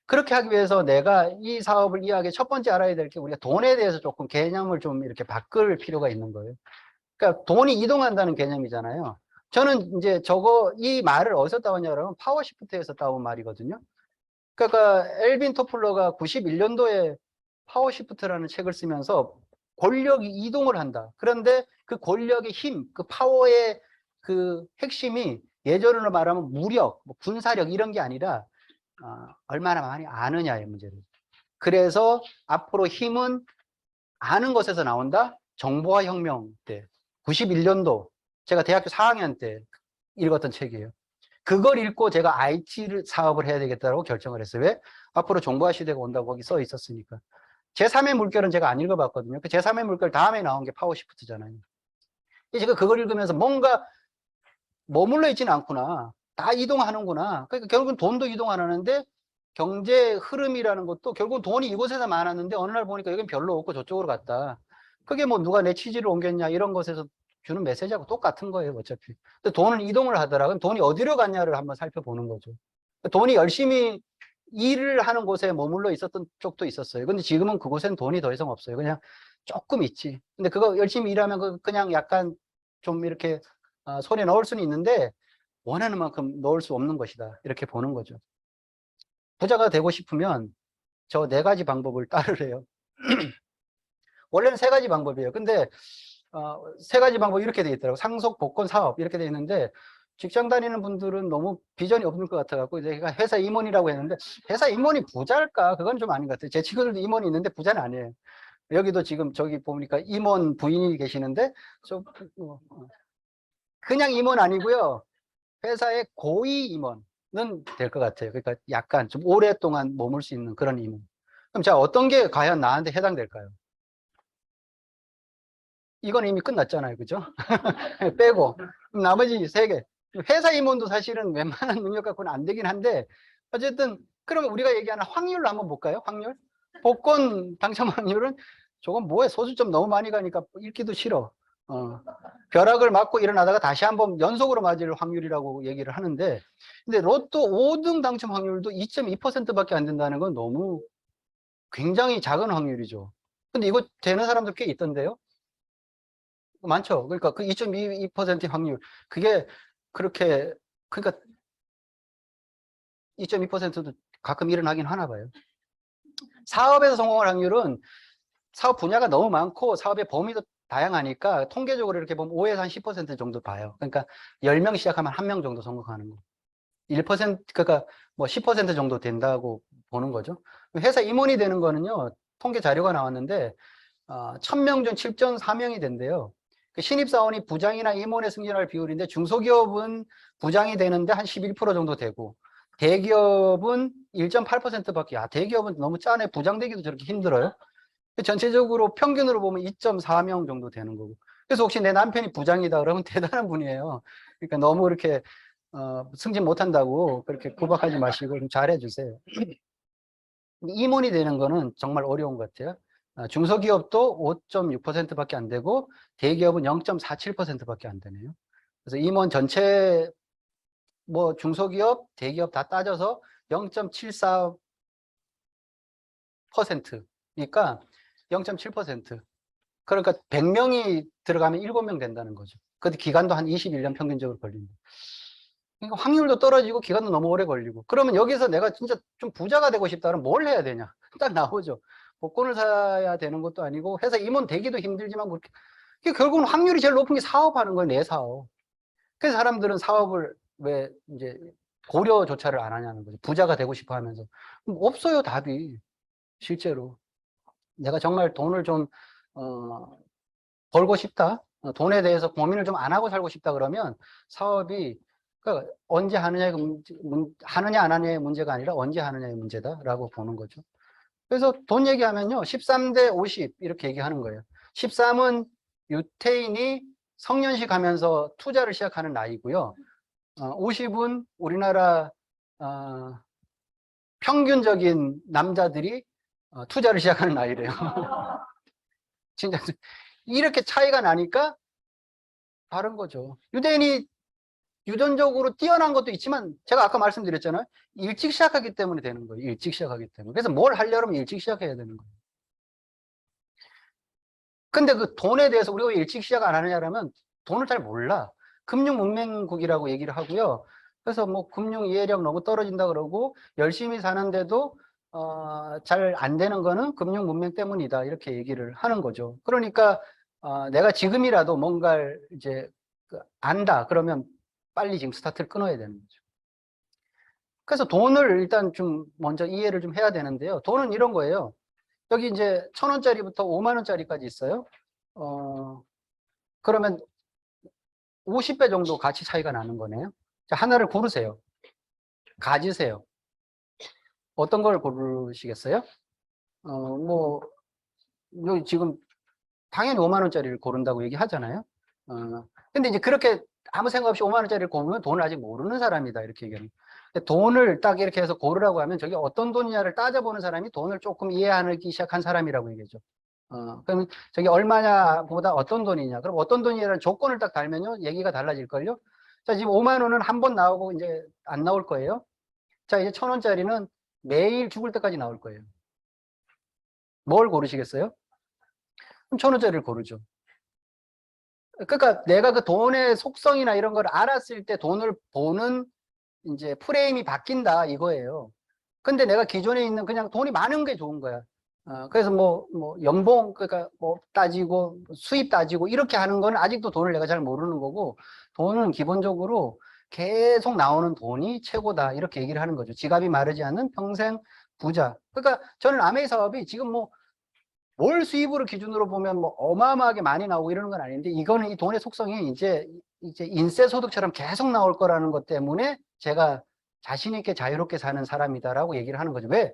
그렇게 하기 위해서 내가 이 사업을 이해하기 첫 번째 알아야 될 게, 우리가 돈에 대해서 조금 개념을 좀 이렇게 바꿀 필요가 있는 거예요. 그러니까 돈이 이동한다는 개념이잖아요. 저는 이제 이 말을 어디서 따왔냐면 파워시프트에서 따온 말이거든요. 그러니까 엘빈 토플러가 91년도에 파워시프트라는 책을 쓰면서 권력이 이동을 한다. 그런데 그 권력의 힘, 그 파워의 그 핵심이 예전으로 말하면 무력, 뭐 군사력 이런 게 아니라 얼마나 많이 아느냐의 문제를. 그래서 앞으로 힘은 아는 것에서 나온다. 정보화 혁명 때 91년도 제가 대학교 4학년 때 읽었던 책이에요. 그걸 읽고 제가 IT 사업을 해야 되겠다고 결정을 했어요. 왜? 앞으로 정보화 시대가 온다고 거기 써 있었으니까. 제3의 물결은 제가 안 읽어봤거든요. 그 제3의 물결 다음에 나온 게 파워시프트잖아요. 제가 그걸 읽으면서 뭔가 머물러 있지는 않구나. 다 이동하는구나. 그러니까 결국은 돈도 이동 안 하는데, 경제 흐름이라는 것도 결국은 돈이 이곳에서 많았는데 어느 날 보니까 여긴 별로 없고 저쪽으로 갔다. 그게 뭐 누가 내 취지를 옮겼냐 이런 것에서 주는 메시지하고 똑같은 거예요, 어차피. 근데 돈은 이동을 하더라. 그럼 돈이 어디로 갔냐를 한번 살펴보는 거죠. 돈이 열심히 일을 하는 곳에 머물러 있었던 쪽도 있었어요. 근데 지금은 그곳에는 돈이 더 이상 없어요. 그냥 조금 있지. 근데 그거 열심히 일하면 그냥 약간 좀 이렇게 손에 넣을 수는 있는데 원하는 만큼 넣을 수 없는 것이다. 이렇게 보는 거죠. 부자가 되고 싶으면 저 4가지 방법을 따르래요. 원래는 3가지 방법이에요. 근데 3가지 방법이 이렇게 돼 있더라고요. 상속, 복권, 사업 이렇게 돼 있는데, 직장 다니는 분들은 너무 비전이 없는 것 같아갖고 제가 회사 임원이라고 했는데, 회사 임원이 부자일까? 그건 좀 아닌 것 같아요. 제 친구들도 임원이 있는데 부자는 아니에요. 여기도 지금 저기 보니까 임원 부인이 계시는데 좀 그냥 임원 아니고요. 회사의 고위 임원은 될 것 같아요. 그러니까 약간 좀 오랫동안 머물 수 있는 그런 임원. 그럼 자, 어떤 게 과연 나한테 해당될까요? 이건 이미 끝났잖아요. 그죠? 빼고. 그럼 나머지 3개. 회사 임원도 사실은 웬만한 능력 갖고는 안 되긴 한데, 어쨌든, 그러면 우리가 얘기하는 확률로 한번 볼까요? 확률? 복권 당첨 확률은 저건 뭐해? 소수점 너무 많이 가니까 읽기도 싫어. 벼락을 맞고 일어나다가 다시 한번 연속으로 맞을 확률이라고 얘기를 하는데, 근데 로또 5등 당첨 확률도 2.2%밖에 안 된다는 건 너무 굉장히 작은 확률이죠. 근데 이거 되는 사람들 꽤 있던데요? 많죠. 그러니까 그 2.22% 확률. 그게 그렇게, 그러니까 2.2%도 가끔 일어나긴 하나 봐요. 사업에서 성공할 확률은 사업 분야가 너무 많고 사업의 범위도 다양하니까 통계적으로 이렇게 보면 5에서 한 10% 정도 봐요. 그러니까 10명 시작하면 1명 정도 성공하는 거. 1% 그러니까 뭐 10% 정도 된다고 보는 거죠. 회사 임원이 되는 거는요. 통계 자료가 나왔는데 1000명 중 7.4명이 된대요. 그 신입사원이 부장이나 임원에 승진할 비율인데 중소기업은 부장이 되는데 한 11% 정도 되고 대기업은 1.8%밖에. 대기업은 너무 짜네. 부장 되기도 저렇게 힘들어요. 전체적으로 평균으로 보면 2.4명 정도 되는 거고. 그래서 혹시 내 남편이 부장이다 그러면 대단한 분이에요. 그러니까 너무 이렇게 승진 못한다고 그렇게 구박하지 마시고 좀 잘해주세요. 임원이 되는 거는 정말 어려운 것 같아요. 중소기업도 5.6%밖에 안 되고 대기업은 0.47%밖에 안 되네요. 그래서 임원 전체 뭐 중소기업, 대기업 다 따져서 0.74%니까 0.7%. 그러니까 100명이 들어가면 7명 된다는 거죠. 근데 기간도 한 21년 평균적으로 걸립니다. 그러니까 확률도 떨어지고 기간도 너무 오래 걸리고. 그러면 여기서 내가 진짜 좀 부자가 되고 싶다면 뭘 해야 되냐? 딱 나오죠. 복권을 사야 되는 것도 아니고 회사 임원 되기도 힘들지만 그렇게 결국은 확률이 제일 높은 게 사업하는 거예요. 내 사업. 그래서 사람들은 사업을 왜 이제 고려조차를 안 하냐는 거죠. 부자가 되고 싶어 하면서. 없어요, 답이. 실제로. 내가 정말 돈을 좀 벌고 싶다. 돈에 대해서 고민을 좀 안 하고 살고 싶다 그러면 사업이 그러니까 언제 하느냐 안 하느냐의 문제가 아니라 언제 하느냐의 문제다라고 보는 거죠. 그래서 돈 얘기하면요. 13대 50 이렇게 얘기하는 거예요. 13은 유태인이 성년식 하면서 투자를 시작하는 나이고요. 50은 우리나라 평균적인 남자들이 투자를 시작하는 나이래요. 진짜 이렇게 차이가 나니까 다른 거죠. 유대인이 유전적으로 뛰어난 것도 있지만 제가 아까 말씀드렸잖아요. 일찍 시작하기 때문에 되는 거예요. 일찍 시작하기 때문에. 그래서 뭘 하려면 일찍 시작해야 되는 거예요. 근데 그 돈에 대해서 우리가 왜 일찍 시작 안 하느냐라면 돈을 잘 몰라. 금융문맹국이라고 얘기를 하고요. 그래서 뭐 금융 이해력 너무 떨어진다 그러고 열심히 사는데도 잘 안 되는 거는 금융문맹 때문이다. 이렇게 얘기를 하는 거죠. 그러니까 내가 지금이라도 뭔가를 이제 안다. 그러면 빨리 지금 스타트를 끊어야 되는 거죠. 그래서 돈을 일단 좀 먼저 이해를 좀 해야 되는데요. 돈은 이런 거예요. 여기 이제 1,000원짜리부터 5만 원짜리까지 있어요. 그러면 50배 정도 가치 차이가 나는 거네요. 자, 하나를 고르세요. 가지세요. 어떤 걸 고르시겠어요? 뭐, 여기 지금 당연히 5만 원짜리를 고른다고 얘기하잖아요. 근데 이제 그렇게 아무 생각 없이 5만 원짜리를 고르면 돈을 아직 모르는 사람이다. 이렇게 얘기하는. 돈을 딱 이렇게 해서 고르라고 하면 저게 어떤 돈이냐를 따져보는 사람이 돈을 조금 이해하기 시작한 사람이라고 얘기하죠. 그러면 저게 얼마냐 보다 어떤 돈이냐. 그럼 어떤 돈이냐는 조건을 딱 달면요. 얘기가 달라질걸요. 자, 지금 5만 원은 한 번 나오고 이제 안 나올 거예요. 자, 이제 1,000원짜리는 매일 죽을 때까지 나올 거예요. 뭘 고르시겠어요? 그럼 1,000원짜리를 고르죠. 그러니까 내가 그 돈의 속성이나 이런 걸 알았을 때 돈을 보는 이제 프레임이 바뀐다 이거예요. 근데 내가 기존에 있는 그냥 돈이 많은 게 좋은 거야. 그래서 뭐 연봉 그러니까 뭐 따지고 수입 따지고 이렇게 하는 거는 아직도 돈을 내가 잘 모르는 거고 돈은 기본적으로 계속 나오는 돈이 최고다 이렇게 얘기를 하는 거죠. 지갑이 마르지 않는 평생 부자. 그러니까 저는 아메이 사업이 지금 뭐 월 수입으로 기준으로 보면 뭐 어마어마하게 많이 나오고 이러는 건 아닌데 이거는 이 돈의 속성이 이제 인세 소득처럼 계속 나올 거라는 것 때문에 제가 자신 있게 자유롭게 사는 사람이다라고 얘기를 하는 거죠. 왜?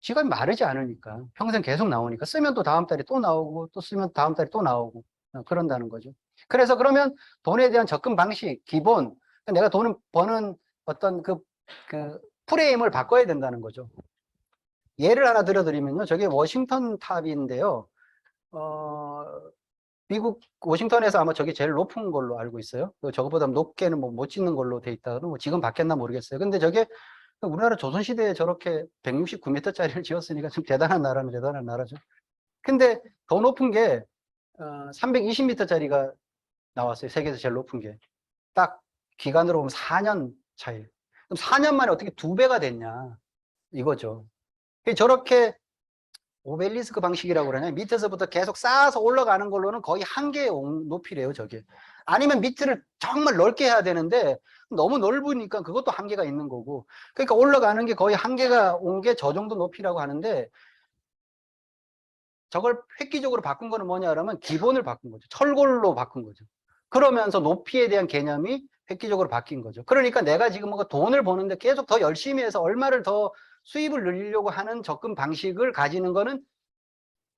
지갑이 마르지 않으니까 평생 계속 나오니까 쓰면 또 다음 달에 또 나오고 또 쓰면 다음 달에 또 나오고 그런다는 거죠. 그래서 그러면 돈에 대한 접근 방식 기본 내가 돈을 버는 어떤 그 프레임을 바꿔야 된다는 거죠. 예를 하나 들어드리면요. 저게 워싱턴 탑인데요. 미국 워싱턴에서 아마 저게 제일 높은 걸로 알고 있어요. 저거보다 높게는 뭐 못 짓는 걸로 돼 있다. 뭐 지금 바뀌었나 모르겠어요. 근데 저게 우리나라 조선시대에 저렇게 169m짜리를 지었으니까 좀 대단한 나라는 대단한 나라죠. 근데 더 높은 게 320m짜리가 나왔어요. 세계에서 제일 높은 게. 딱 기간으로 보면 4년 차이. 그럼 4년 만에 어떻게 2배가 됐냐 이거죠. 저렇게 오벨리스크 방식이라고 그러냐. 밑에서부터 계속 쌓아서 올라가는 걸로는 거의 한계의 높이래요, 저게. 아니면 밑을 정말 넓게 해야 되는데 너무 넓으니까 그것도 한계가 있는 거고. 그러니까 올라가는 게 거의 한계가 온 게 저 정도 높이라고 하는데, 저걸 획기적으로 바꾼 거는 뭐냐 그러면 기본을 바꾼 거죠. 철골로 바꾼 거죠. 그러면서 높이에 대한 개념이 획기적으로 바뀐 거죠. 그러니까 내가 지금 뭔가 돈을 버는데 계속 더 열심히 해서 얼마를 더 수입을 늘리려고 하는 접근 방식을 가지는 거는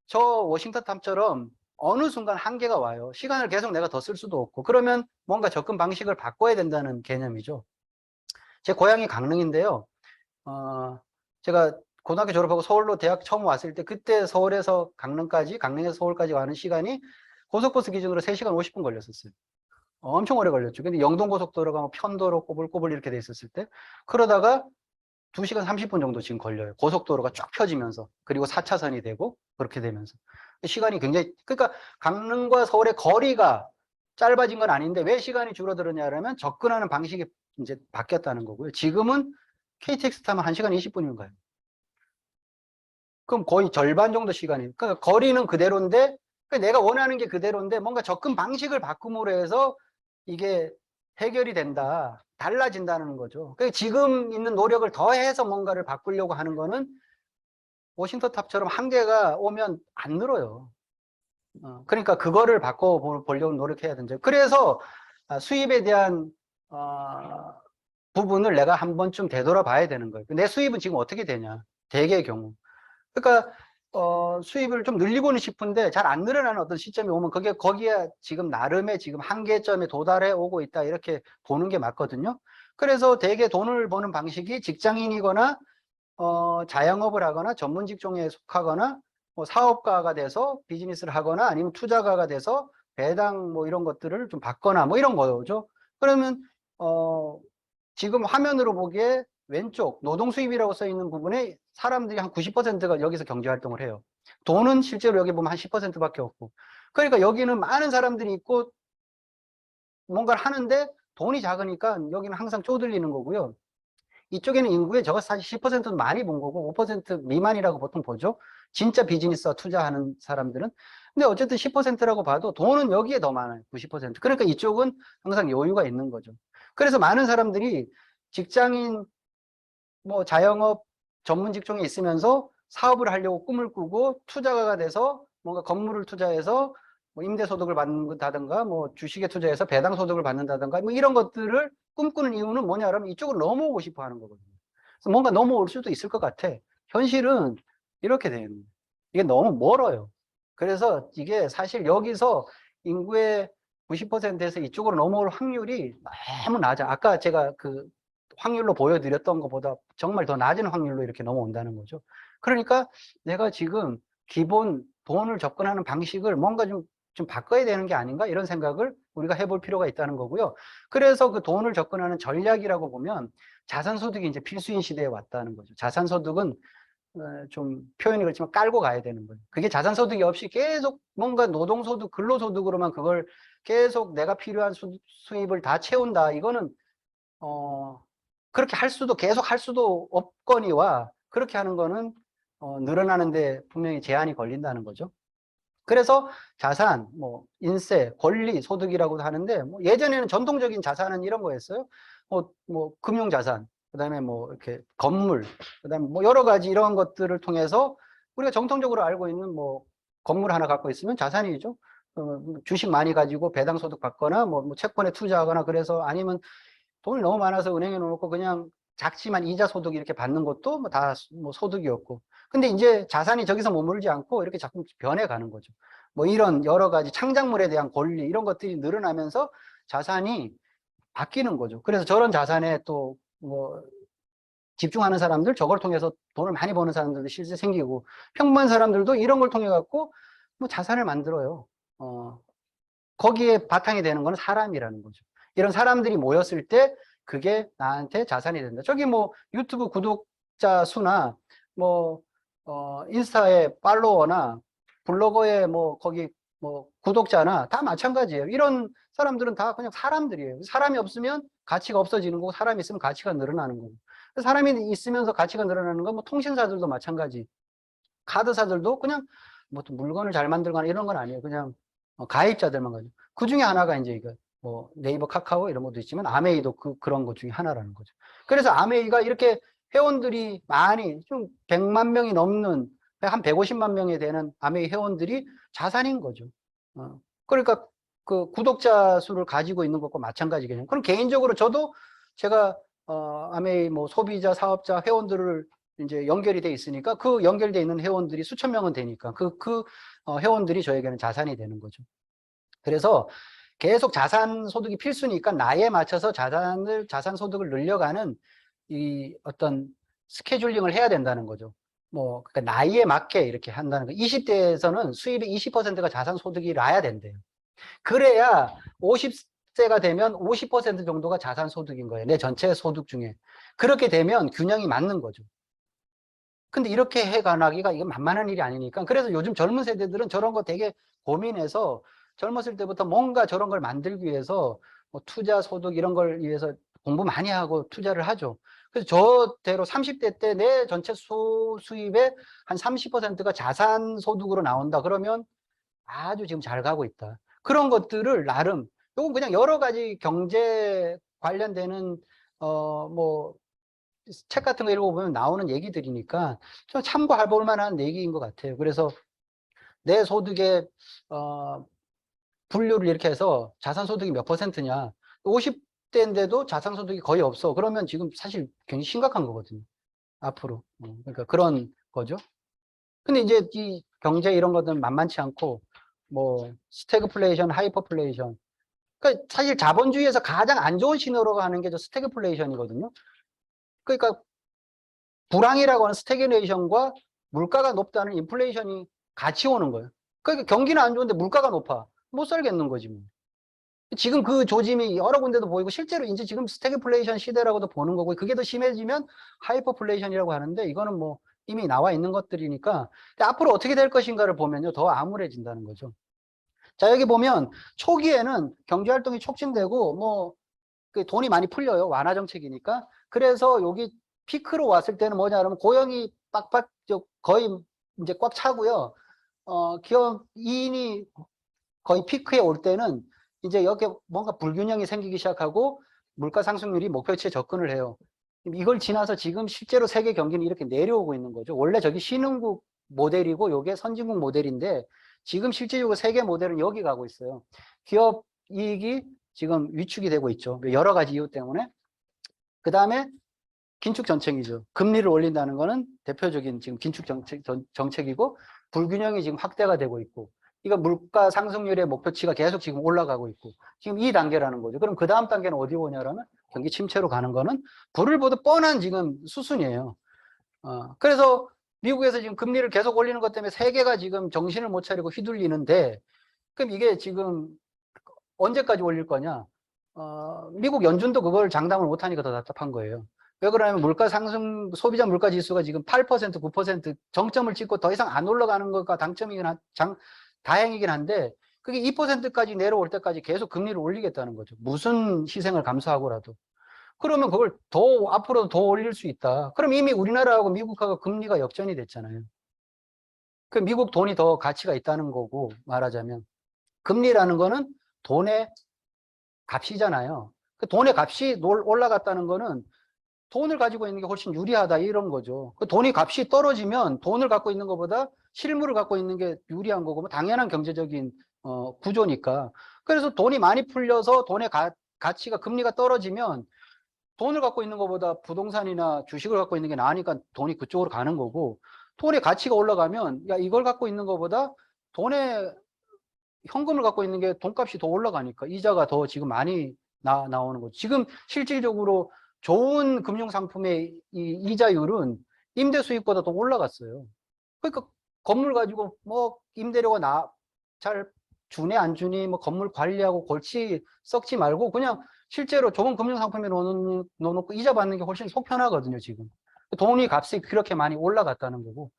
저 워싱턴 탐처럼 어느 순간 한계가 와요. 시간을 계속 내가 더 쓸 수도 없고. 그러면 뭔가 접근 방식을 바꿔야 된다는 개념이죠. 제 고향이 강릉인데요. 제가 고등학교 졸업하고 서울로 대학 처음 왔을 때 그때 서울에서 강릉까지, 강릉에서 서울까지 가는 시간이 고속버스 기준으로 3시간 50분 걸렸었어요. 엄청 오래 걸렸죠. 근데 영동고속도로가 뭐 편도로 꼬불꼬불 이렇게 돼 있었을 때, 그러다가 2시간 30분 정도 지금 걸려요. 고속도로가 쫙 펴지면서. 그리고 4차선이 되고 그렇게 되면서. 시간이 굉장히, 그러니까 강릉과 서울의 거리가 짧아진 건 아닌데 왜 시간이 줄어들었냐면 접근하는 방식이 이제 바뀌었다는 거고요. 지금은 KTX 타면 1시간 20분이면 가요. 그럼 거의 절반 정도 시간이. 그러니까 거리는 그대로인데, 그러니까 내가 원하는 게 그대로인데 뭔가 접근 방식을 바꿈으로 해서 이게 해결이 된다, 달라진다는 거죠. 그러니까 지금 있는 노력을 더해서 뭔가를 바꾸려고 하는 거는 워싱턴 탑처럼 한계가 오면 안 늘어요. 그러니까 그거를 바꿔보려고 노력해야 된다. 그래서 수입에 대한 부분을 내가 한 번쯤 되돌아봐야 되는 거예요. 내 수입은 지금 어떻게 되냐, 대개의 경우. 그러니까 수입을 좀 늘리고는 싶은데 잘 안 늘어나는 어떤 시점이 오면 그게 거기에 지금 나름의 지금 한계점에 도달해 오고 있다, 이렇게 보는 게 맞거든요. 그래서 대개 돈을 버는 방식이 직장인이거나 자영업을 하거나 전문 직종에 속하거나 뭐 사업가가 돼서 비즈니스를 하거나 아니면 투자가가 돼서 배당 뭐 이런 것들을 좀 받거나 뭐 이런 거죠. 그러면 지금 화면으로 보기에 왼쪽 노동 수입이라고 써 있는 부분에 사람들이 한 90%가 여기서 경제 활동을 해요. 돈은 실제로 여기 보면 한 10%밖에 없고. 그러니까 여기는 많은 사람들이 있고 뭔가를 하는데 돈이 작으니까 여기는 항상 쪼들리는 거고요. 이쪽에는 인구의 저거 사실 10%는 많이 본 거고 5% 미만이라고 보통 보죠. 진짜 비즈니스와 투자하는 사람들은. 근데 어쨌든 10%라고 봐도 돈은 여기에 더 많아요. 90%. 그러니까 이쪽은 항상 여유가 있는 거죠. 그래서 많은 사람들이 직장인, 뭐 자영업, 전문 직종에 있으면서 사업을 하려고 꿈을 꾸고 투자가가 돼서 뭔가 건물을 투자해서 뭐 임대소득을 받는다든가 뭐 주식에 투자해서 배당소득을 받는다든가 뭐 이런 것들을 꿈꾸는 이유는 뭐냐면 이쪽으로 넘어오고 싶어 하는 거거든요. 그래서 뭔가 넘어올 수도 있을 것 같아. 현실은 이렇게 되는 거예요. 이게 너무 멀어요. 그래서 이게 사실 여기서 인구의 90%에서 이쪽으로 넘어올 확률이 너무 낮아. 아까 제가 그 확률로 보여드렸던 것보다 정말 더 낮은 확률로 이렇게 넘어온다는 거죠. 그러니까 내가 지금 기본 돈을 접근하는 방식을 뭔가 좀 바꿔야 되는 게 아닌가, 이런 생각을 우리가 해볼 필요가 있다는 거고요. 그래서 그 돈을 접근하는 전략이라고 보면 자산소득이 이제 필수인 시대에 왔다는 거죠. 자산소득은 좀 표현이 그렇지만 깔고 가야 되는 거예요. 그게 자산소득이 없이 계속 뭔가 노동소득, 근로소득으로만 그걸 계속 내가 필요한 수입을 다 채운다. 이거는 그렇게 할 수도, 계속 할 수도 없거니와 그렇게 하는 거는 늘어나는데 분명히 제한이 걸린다는 거죠. 그래서 자산, 뭐 인세, 권리, 소득이라고도 하는데, 뭐 예전에는 전통적인 자산은 이런 거였어요. 뭐 금융자산, 그다음에 뭐 이렇게 건물, 그다음에 뭐 여러 가지 이런 것들을 통해서 우리가 정통적으로 알고 있는 뭐 건물 하나 갖고 있으면 자산이죠. 주식 많이 가지고 배당 소득 받거나 뭐 채권에 투자하거나, 그래서 아니면 돈이 너무 많아서 은행에 넣어놓고 그냥 작지만 이자 소득 이렇게 받는 것도 뭐 다 뭐 소득이었고. 근데 이제 자산이 저기서 머물지 않고 이렇게 자꾸 변해가는 거죠. 뭐 이런 여러 가지 창작물에 대한 권리, 이런 것들이 늘어나면서 자산이 바뀌는 거죠. 그래서 저런 자산에 또 뭐 집중하는 사람들, 저걸 통해서 돈을 많이 버는 사람들도 실제 생기고, 평범한 사람들도 이런 걸 통해 갖고 뭐 자산을 만들어요. 거기에 바탕이 되는 거는 사람이라는 거죠. 이런 사람들이 모였을 때 그게 나한테 자산이 된다. 저기 뭐 유튜브 구독자 수나 뭐 인스타의 팔로워나 블로거의 뭐 거기 뭐 구독자나 다 마찬가지예요. 이런 사람들은 다 그냥 사람들이에요. 사람이 없으면 가치가 없어지는 거고, 사람이 있으면 가치가 늘어나는 거고. 사람이 있으면서 가치가 늘어나는 건 뭐 통신사들도 마찬가지. 카드사들도 그냥 뭐 또 물건을 잘 만들거나 이런 건 아니에요. 그냥 가입자들만 가지고. 그 중에 하나가 이제 이거 뭐 네이버, 카카오 이런 것도 있지만 아메이도 그런 것 중에 하나라는 거죠. 그래서 아메이가 이렇게 회원들이 많이 좀 100만 명이 넘는 한 150만 명이 되는 아메이 회원들이 자산인 거죠. 그러니까 그 구독자 수를 가지고 있는 것과 마찬가지 개념. 그럼 개인적으로 저도 제가 아메이 뭐 소비자, 사업자, 회원들을 이제 연결이 돼 있으니까 그 연결돼 있는 회원들이 수천 명은 되니까 회원들이 저에게는 자산이 되는 거죠. 그래서 계속 자산 소득이 필수니까 나이에 맞춰서 자산 소득을 늘려가는 이 어떤 스케줄링을 해야 된다는 거죠. 뭐 그러니까 나이에 맞게 이렇게 한다는 거. 20대에서는 수입의 20%가 자산 소득이 나야 된대요. 그래야 50세가 되면 50% 정도가 자산 소득인 거예요. 내 전체 소득 중에. 그렇게 되면 균형이 맞는 거죠. 근데 이렇게 해가나기가 이건 만만한 일이 아니니까. 그래서 요즘 젊은 세대들은 저런 거 되게 고민해서 젊었을 때부터 뭔가 저런 걸 만들기 위해서 뭐 투자 소득 이런 걸 위해서 공부 많이 하고 투자를 하죠. 그래서 저대로 30대 때 내 전체 수입의 한 30%가 자산 소득으로 나온다. 그러면 아주 지금 잘 가고 있다. 그런 것들을 나름, 요건 그냥 여러 가지 경제 관련되는, 뭐, 책 같은 거 읽어보면 나오는 얘기들이니까 좀 참고해 볼 만한 얘기인 것 같아요. 그래서 내 소득의, 분류를 이렇게 해서 자산소득이 몇 %냐. 50대인데도 자산소득이 거의 없어. 그러면 지금 사실 굉장히 심각한 거거든요. 앞으로. 그러니까 그런 거죠. 근데 이제 이 경제 이런 것들은 만만치 않고, 뭐, 스태그플레이션, 하이퍼플레이션. 그러니까 사실 자본주의에서 가장 안 좋은 신호로가 하는 게 저 스태그플레이션이거든요. 그러니까 불황이라고 하는 스태그네이션과 물가가 높다는 인플레이션이 같이 오는 거예요. 그러니까 경기는 안 좋은데 물가가 높아. 못 살겠는 거지 뭐. 지금 그 조짐이 여러 군데도 보이고 실제로 이제 지금 스태그플레이션 시대라고도 보는 거고 그게 더 심해지면 하이퍼플레이션이라고 하는데 이거는 뭐 이미 나와 있는 것들이니까 앞으로 어떻게 될 것인가를 보면요 더 암울해진다는 거죠. 자 여기 보면 초기에는 경제활동이 촉진되고 뭐 그 돈이 많이 풀려요. 완화 정책이니까. 그래서 여기 피크로 왔을 때는 뭐냐 그러면 고용이 빡빡 거의 이제 꽉 차고요. 기업 이인이 거의 피크에 올 때는 이제 여기 뭔가 불균형이 생기기 시작하고 물가 상승률이 목표치에 접근을 해요. 이걸 지나서 지금 실제로 세계 경기는 이렇게 내려오고 있는 거죠. 원래 저기 신흥국 모델이고 요게 선진국 모델인데 지금 실질적으로 세계 모델은 여기 가고 있어요. 기업 이익이 지금 위축이 되고 있죠. 여러 가지 이유 때문에. 그 다음에 긴축 정책이죠. 금리를 올린다는 거는 대표적인 지금 긴축 정책이고 불균형이 지금 확대가 되고 있고 이거 물가 상승률의 목표치가 계속 지금 올라가고 있고 지금 이 단계라는 거죠. 그럼 그 다음 단계는 어디 오냐라면 경기 침체로 가는 거는 불을 보듯 뻔한 지금 수순이에요. 그래서 미국에서 지금 금리를 계속 올리는 것 때문에 세계가 지금 정신을 못 차리고 휘둘리는데 그럼 이게 지금 언제까지 올릴 거냐? 미국 연준도 그걸 장담을 못 하니까 더 답답한 거예요. 왜 그러냐면 물가 상승, 소비자 물가 지수가 지금 8%, 9% 정점을 찍고 더 이상 안 올라가는 것과 다행이긴 한데 그게 2%까지 내려올 때까지 계속 금리를 올리겠다는 거죠. 무슨 희생을 감수하고라도. 그러면 그걸 앞으로 더 올릴 수 있다. 그럼 이미 우리나라하고 미국하고 금리가 역전이 됐잖아요. 그 미국 돈이 더 가치가 있다는 거고 말하자면 금리라는 거는 돈의 값이잖아요. 그 돈의 값이 올라갔다는 거는 돈을 가지고 있는 게 훨씬 유리하다 이런 거죠. 그 돈이 값이 떨어지면 돈을 갖고 있는 것보다 실물을 갖고 있는 게 유리한 거고 뭐 당연한 경제적인 구조니까. 그래서 돈이 많이 풀려서 돈의 가치가 금리가 떨어지면 돈을 갖고 있는 것보다 부동산이나 주식을 갖고 있는 게 나으니까 돈이 그쪽으로 가는 거고 돈의 가치가 올라가면 야 이걸 갖고 있는 것보다 돈의 현금을 갖고 있는 게 돈값이 더 올라가니까 이자가 더 지금 많이 나오는 거죠. 지금 실질적으로 좋은 금융상품의 이자율은 임대 수익보다 더 올라갔어요. 그러니까 건물 가지고 뭐 임대료가 잘 주네 안 주니 뭐 건물 관리하고 골치 썩지 말고 그냥 실제로 좋은 금융상품에 넣어놓고 이자 받는 게 훨씬 속 편하거든요 지금. 돈이 값이 그렇게 많이 올라갔다는 거고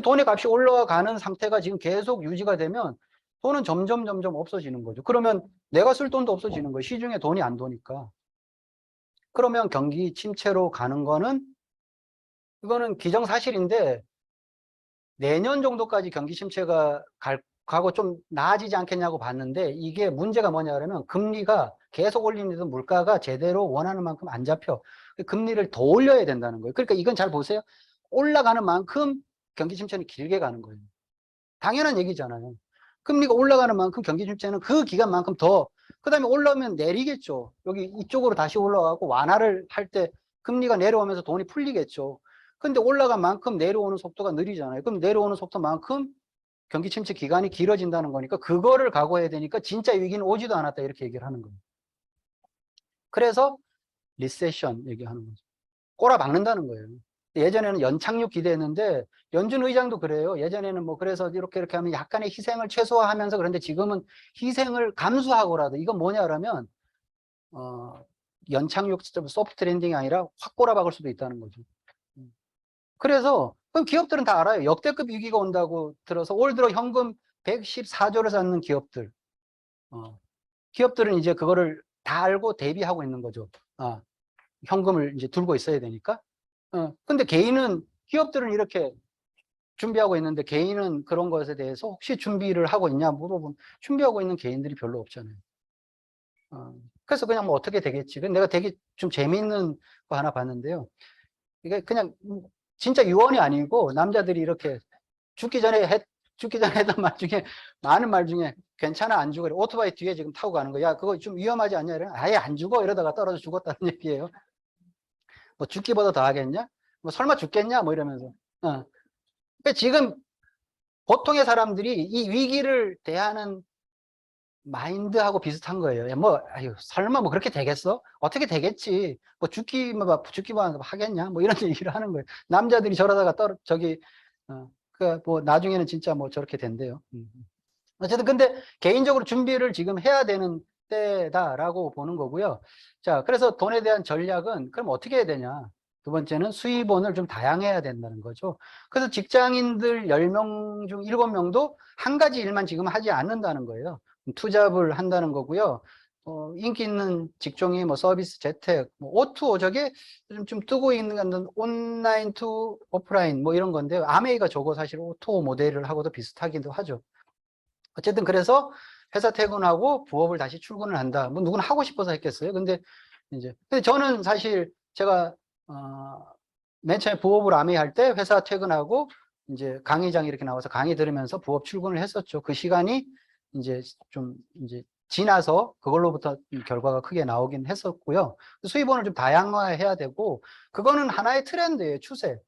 돈의 값이 올라가는 상태가 지금 계속 유지가 되면 돈은 점점 없어지는 거죠. 그러면 내가 쓸 돈도 없어지는 거예요. 시중에 돈이 안 도니까. 그러면 경기 침체로 가는 거는 이거는 기정사실인데 내년 정도까지 경기 침체가 가고 좀 나아지지 않겠냐고 봤는데 이게 문제가 뭐냐 그러면 금리가 계속 올리는데도 물가가 제대로 원하는 만큼 안 잡혀. 금리를 더 올려야 된다는 거예요. 그러니까 이건 잘 보세요. 올라가는 만큼 경기 침체는 길게 가는 거예요. 당연한 얘기잖아요. 금리가 올라가는 만큼 경기 침체는 그 기간만큼 더, 그 다음에 올라오면 내리겠죠. 여기 이쪽으로 다시 올라가고 완화를 할 때 금리가 내려오면서 돈이 풀리겠죠. 근데 올라간 만큼 내려오는 속도가 느리잖아요. 그럼 내려오는 속도만큼 경기 침체 기간이 길어진다는 거니까 그거를 각오해야 되니까 진짜 위기는 오지도 않았다 이렇게 얘기를 하는 거예요. 그래서 리세션 얘기하는 거죠. 꼬라박는다는 거예요. 예전에는 연착륙 기대했는데 연준 의장도 그래요. 예전에는 뭐 그래서 이렇게 하면 약간의 희생을 최소화하면서, 그런데 지금은 희생을 감수하고라도, 이건 뭐냐 그러면 연착륙 소프트 랜딩이 아니라 확 꼬라박을 수도 있다는 거죠. 그래서 그럼 기업들은 다 알아요. 역대급 위기가 온다고 들어서 올 들어 현금 114조를 쌓는 기업들, 기업들은 이제 그거를 다 알고 대비하고 있는 거죠. 현금을 이제 들고 있어야 되니까. 근데 개인은, 기업들은 이렇게 준비하고 있는데 개인은 그런 것에 대해서 혹시 준비를 하고 있냐 물어보면 준비하고 있는 개인들이 별로 없잖아요. 그래서 그냥 뭐 어떻게 되겠지. 내가 되게 좀 재미있는 거 하나 봤는데요. 이게 그냥 진짜 유언이 아니고 남자들이 이렇게 죽기 전에 했던 말 중에, 많은 말 중에 괜찮아 안 죽어. 오토바이 뒤에 지금 타고 가는 거야. 그거 좀 위험하지 않냐? 이러면 아예 안 죽어. 이러다가 떨어져 죽었다는 얘기예요. 뭐 죽기보다 더 하겠냐? 뭐 설마 죽겠냐? 뭐 이러면서. 그러니까 지금 보통의 사람들이 이 위기를 대하는 마인드하고 비슷한 거예요. 뭐, 아유, 설마 뭐 그렇게 되겠어? 어떻게 되겠지? 뭐 죽기만 하겠냐? 뭐 이런 얘기를 하는 거예요. 남자들이 저러다가 뭐 나중에는 진짜 뭐 저렇게 된대요. 어쨌든 근데 개인적으로 준비를 지금 해야 되는 때다라고 보는 거고요. 자, 그래서 돈에 대한 전략은 그럼 어떻게 해야 되냐? 두 번째는 수입원을 좀 다양해야 된다는 거죠. 그래서 직장인들 10명 중 7명도 한 가지 일만 지금 하지 않는다는 거예요. 투잡을 한다는 거고요. 인기 있는 직종이 뭐 서비스, 재택, 뭐 O2O, 저게 요즘 좀 뜨고 있는 건 온라인 투 오프라인 뭐 이런 건데요. 아메이가 저거 사실 O2O 모델을 하고도 비슷하기도 하죠. 어쨌든 그래서 회사 퇴근하고 부업을 다시 출근을 한다. 뭐 누구나 하고 싶어서 했겠어요. 근데 저는 사실 제가 맨 처음에 부업을 아메이 할 때 회사 퇴근하고 이제 강의장 이렇게 나와서 강의 들으면서 부업 출근을 했었죠. 그 시간이 이제 좀 지나서 그걸로부터 결과가 크게 나오긴 했었고요. 수입원을 좀 다양화해야 되고, 그거는 하나의 트렌드예요. 추세.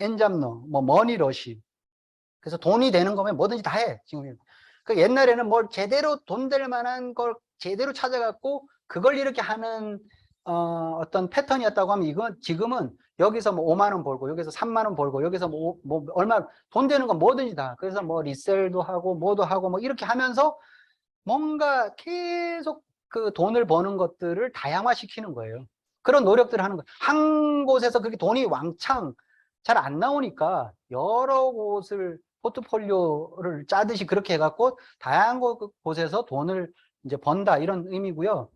엔잡러, 뭐 머니러시. 그래서 돈이 되는 거면 뭐든지 다 해. 지금 그 옛날에는 뭘 제대로 돈 될 만한 걸 제대로 찾아갖고 그걸 이렇게 하는 어떤 패턴이었다고 하면, 이건 지금은 여기서 뭐 5만 원 벌고 여기서 3만 원 벌고 여기서 뭐 얼마 돈 되는 건 뭐든지 다, 그래서 뭐 리셀도 하고 뭐도 하고 뭐 이렇게 하면서 뭔가 계속 그 돈을 버는 것들을 다양화시키는 거예요. 그런 노력들을 하는 거예요. 한 곳에서 그렇게 돈이 왕창 잘 안 나오니까 여러 곳을 포트폴리오를 짜듯이 그렇게 해갖고 다양한 곳에서 돈을 이제 번다, 이런 의미고요.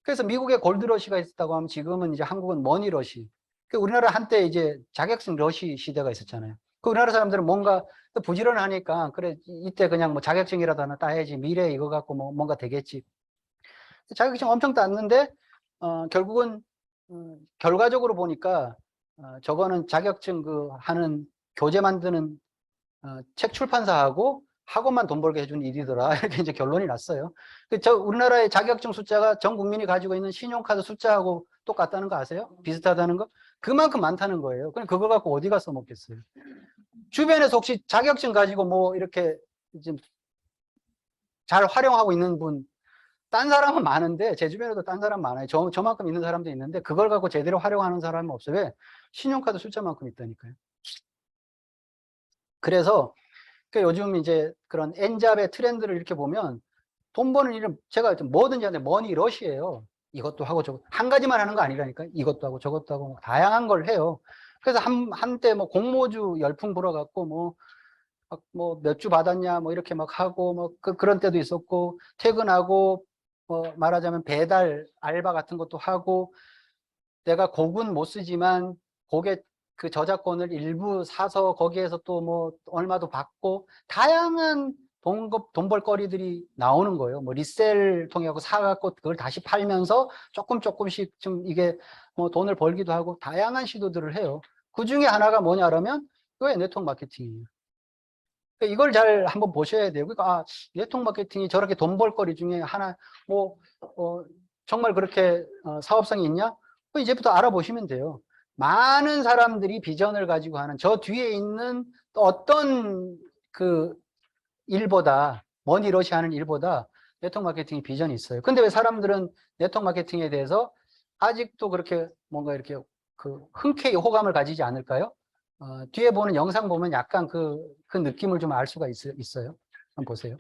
그래서 미국에 골드러시가 있었다고 하면 지금은 이제 한국은 머니러시. 우리나라 한때 이제 자격증 러시 시대가 있었잖아요. 그 우리나라 사람들은 뭔가 또 부지런하니까, 그래 이때 그냥 뭐 자격증이라도 하나 따야지, 미래에 이거 갖고 뭐 뭔가 되겠지. 자격증 엄청 땄는데 결국은 결과적으로 보니까 저거는 자격증 하는 교재 만드는 책 출판사하고 학원만 돈 벌게 해준 일이더라. 이렇게 이제 결론이 났어요. 우리나라의 자격증 숫자가 전 국민이 가지고 있는 신용카드 숫자하고 똑같다는 거 아세요? 비슷하다는 거? 그만큼 많다는 거예요. 그럼 그거 갖고 어디 가서 먹겠어요? 주변에서 혹시 자격증 가지고 뭐 이렇게 이제 잘 활용하고 있는 분, 딴 사람은 많은데, 제 주변에도 딴 사람 많아요. 저만큼 있는 사람도 있는데 그걸 갖고 제대로 활용하는 사람은 없어요. 왜? 신용카드 숫자만큼 있다니까요. 그래서 요즘 이제 그런 엔잡의 트렌드를 이렇게 보면 돈 버는 일은 제가 뭐든지 하는데 머니러시예요. 이것도 하고 저것, 한 가지만 하는 거 아니라니까. 이것도 하고 저것도 하고 다양한 걸 해요. 그래서 한때 뭐 공모주 열풍 불어갖고 뭐 몇 주 받았냐 뭐 이렇게 막 하고 뭐 그런 때도 있었고, 퇴근하고 뭐 말하자면 배달 알바 같은 것도 하고, 내가 곡은 못 쓰지만 곡의 그 저작권을 일부 사서 거기에서 또 뭐 얼마도 받고 다양한 돈벌거리들이 나오는 거예요. 뭐 리셀 통해서 사갖고 그걸 다시 팔면서 조금씩 좀 이게 뭐 돈을 벌기도 하고 다양한 시도들을 해요. 그 중에 하나가 뭐냐라면 그게 네트워크 마케팅이에요. 그러니까 이걸 잘 한번 보셔야 돼요. 그러니까 네트워크 마케팅이 저렇게 돈벌거리 중에 하나 뭐 정말 그렇게 사업성이 있냐? 그럼 이제부터 알아보시면 돼요. 많은 사람들이 비전을 가지고 하는 저 뒤에 있는 또 어떤 그 일보다 머니러시 하는 일보다 네트워크 마케팅이 비전이 있어요. 근데 왜 사람들은 네트워크 마케팅에 대해서 아직도 그렇게 뭔가 이렇게 그 흔쾌히 호감을 가지지 않을까요? 뒤에 보는 영상 보면 약간 그 느낌을 좀 알 수가 있어요. 한번 보세요.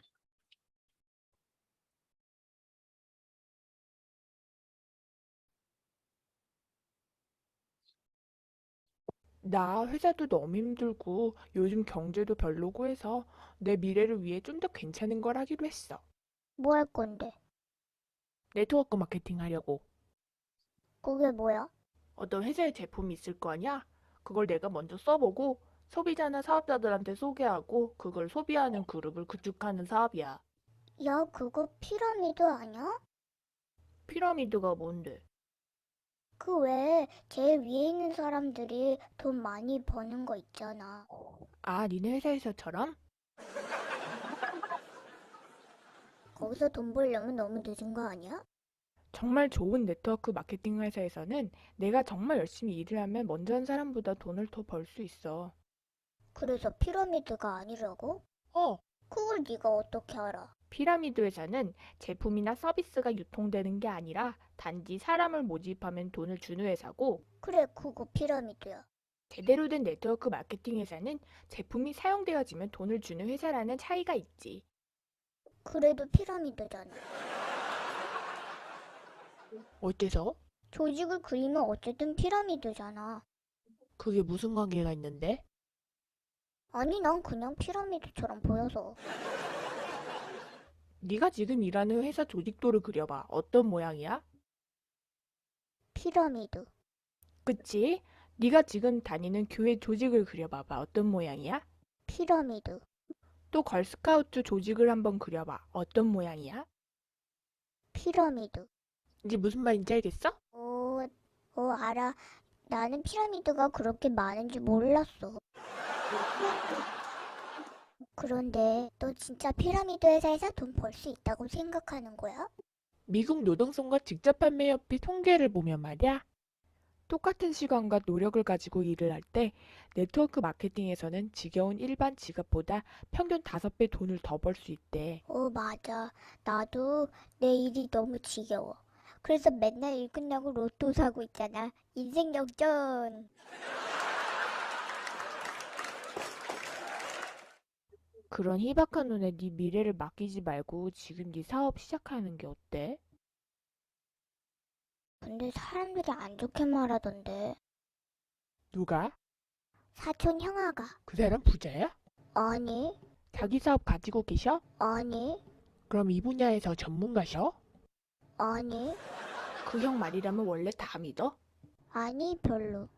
나 회사도 너무 힘들고 요즘 경제도 별로고 해서 내 미래를 위해 좀 더 괜찮은 걸 하기로 했어. 뭐 할 건데? 네트워크 마케팅 하려고. 그게 뭐야? 어떤 회사의 제품이 있을 거 아니야? 그걸 내가 먼저 써보고 소비자나 사업자들한테 소개하고 그걸 소비하는 그룹을 구축하는 사업이야. 야, 그거 피라미드 아니야? 피라미드가 뭔데? 그 외에 제일 위에 있는 사람들이 돈 많이 버는 거 있잖아. 아, 니네 회사에서처럼? 거기서 돈 벌려면 너무 늦은 거 아니야? 정말 좋은 네트워크 마케팅 회사에서는 내가 정말 열심히 일을 하면 먼저 한 사람보다 돈을 더 벌 수 있어. 그래서 피라미드가 아니라고? 어, 그걸 네가 어떻게 알아? 피라미드 회사는 제품이나 서비스가 유통되는 게 아니라 단지 사람을 모집하면 돈을 주는 회사고, 그래, 그거 피라미드야. 제대로 된 네트워크 마케팅 회사는 제품이 사용되어지면 돈을 주는 회사라는 차이가 있지. 그래도 피라미드잖아. 어때서? 조직을 그리면 어쨌든 피라미드잖아. 그게 무슨 관계가 있는데? 아니, 난 그냥 피라미드처럼 보여서. 네가 지금 일하는 회사 조직도를 그려봐. 어떤 모양이야? 피라미드. 그치? 네가 지금 다니는 교회 조직을 그려봐봐. 어떤 모양이야? 피라미드. 또 걸스카우트 조직을 한번 그려봐. 어떤 모양이야? 피라미드. 이제 무슨 말인지 알겠어? 알아. 나는 피라미드가 그렇게 많은지 몰랐어. 그런데 너 진짜 피라미드 회사에서 돈 벌 수 있다고 생각하는 거야? 미국 노동성과 직접 판매협회 통계를 보면 말이야. 똑같은 시간과 노력을 가지고 일을 할 때 네트워크 마케팅에서는 지겨운 일반 직업보다 평균 5배 돈을 더 벌 수 있대. 맞아. 나도 내 일이 너무 지겨워. 그래서 맨날 일 끝나고 로또 사고 있잖아. 인생 역전. 그런 희박한 눈에 네 미래를 맡기지 말고 지금 네 사업 시작하는 게 어때? 근데 사람들이 안 좋게 말하던데. 누가? 사촌 형아가. 그 사람 부자야? 아니, 자기 사업 가지고 계셔? 아니, 그럼 이 분야에서 전문가셔? 아니, 그 형 말이라면 원래 다 믿어? 아니, 별로.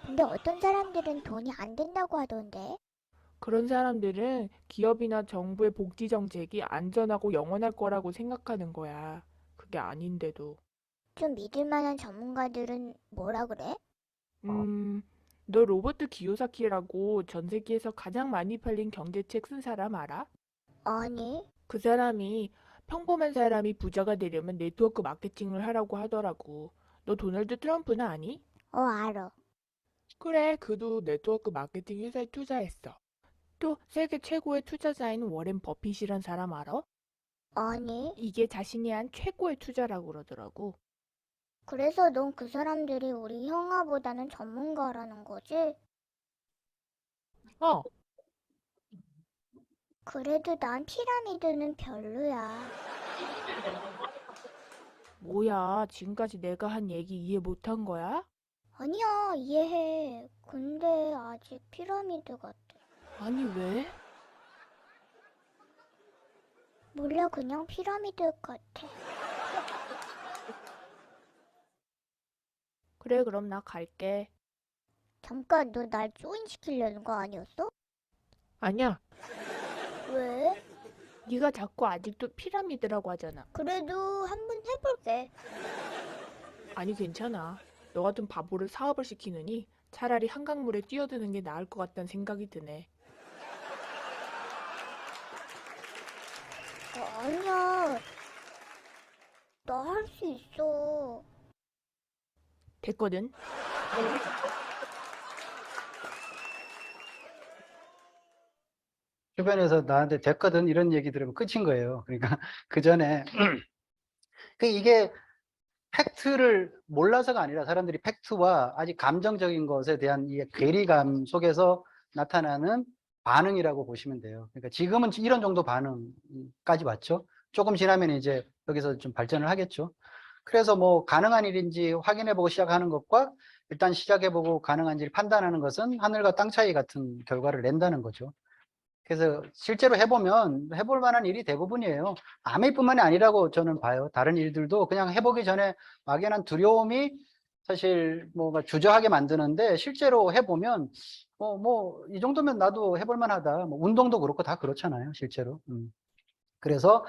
근데 어떤 사람들은 돈이 안 된다고 하던데. 그런 사람들은 기업이나 정부의 복지 정책이 안전하고 영원할 거라고 생각하는 거야. 그게 아닌데도. 좀 믿을 만한 전문가들은 뭐라 그래? 너 로버트 기요사키라고 전 세계에서 가장 많이 팔린 경제책 쓴 사람 알아? 아니, 그 사람이 평범한 사람이 부자가 되려면 네트워크 마케팅을 하라고 하더라고. 너 도널드 트럼프는 아니? 알아. 그래, 그도 네트워크 마케팅 회사에 투자했어. 또 세계 최고의 투자자인 워렌 버핏이란 사람 알아? 아니, 이게 자신이 한 최고의 투자라고 그러더라고. 그래서 넌 그 사람들이 우리 형아보다는 전문가라는 거지? 어, 그래도 난 피라미드는 별로야. 뭐야, 지금까지 내가 한 얘기 이해 못한 거야? 아니야, 이해해. 근데 아직 피라미드 같아. 아니, 왜? 몰라, 그냥 피라미드 같아. 그래, 그럼 나 갈게. 잠깐, 너 날 조인시키려는 거 아니었어? 아니야, 왜? 네가 자꾸 아직도 피라미드라고 하잖아. 그래도 한번 해볼게. 아니, 괜찮아. 너 같은 바보를 사업을 시키느니 차라리 한강물에 뛰어드는 게 나을 것 같다는 생각이 드네. 아니야. 나 할 수 있어. 됐거든. 주변에서 나한테 됐거든 이런 얘기 들으면 끝인 거예요. 그러니까 그 전에 이게 팩트를 몰라서가 아니라 사람들이 팩트와 아직 감정적인 것에 대한 이 괴리감 속에서 나타나는 반응이라고 보시면 돼요. 그러니까 지금은 이런 정도 반응까지 왔죠. 조금 지나면 이제 여기서 좀 발전을 하겠죠. 그래서 뭐 가능한 일인지 확인해보고 시작하는 것과 일단 시작해보고 가능한지를 판단하는 것은 하늘과 땅 차이 같은 결과를 낸다는 거죠. 그래서 실제로 해보면 해볼 만한 일이 대부분이에요. 아메이뿐만이 아니라고 저는 봐요. 다른 일들도 그냥 해보기 전에 막연한 두려움이 사실 뭔가 주저하게 만드는데 실제로 해보면 이 정도면 나도 해볼 만하다. 뭐 운동도 그렇고 다 그렇잖아요. 실제로. 그래서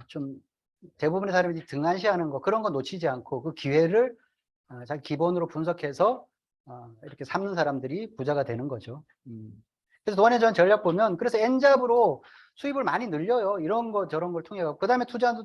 좀 대부분의 사람들이 등한시하는 거 그런 거 놓치지 않고 그 기회를 자기 기본으로 분석해서 이렇게 삼는 사람들이 부자가 되는 거죠. 그래서 도안의 전 전략 보면 그래서 N잡으로 수입을 많이 늘려요. 이런 거 저런 걸 통해 갖고 그다음에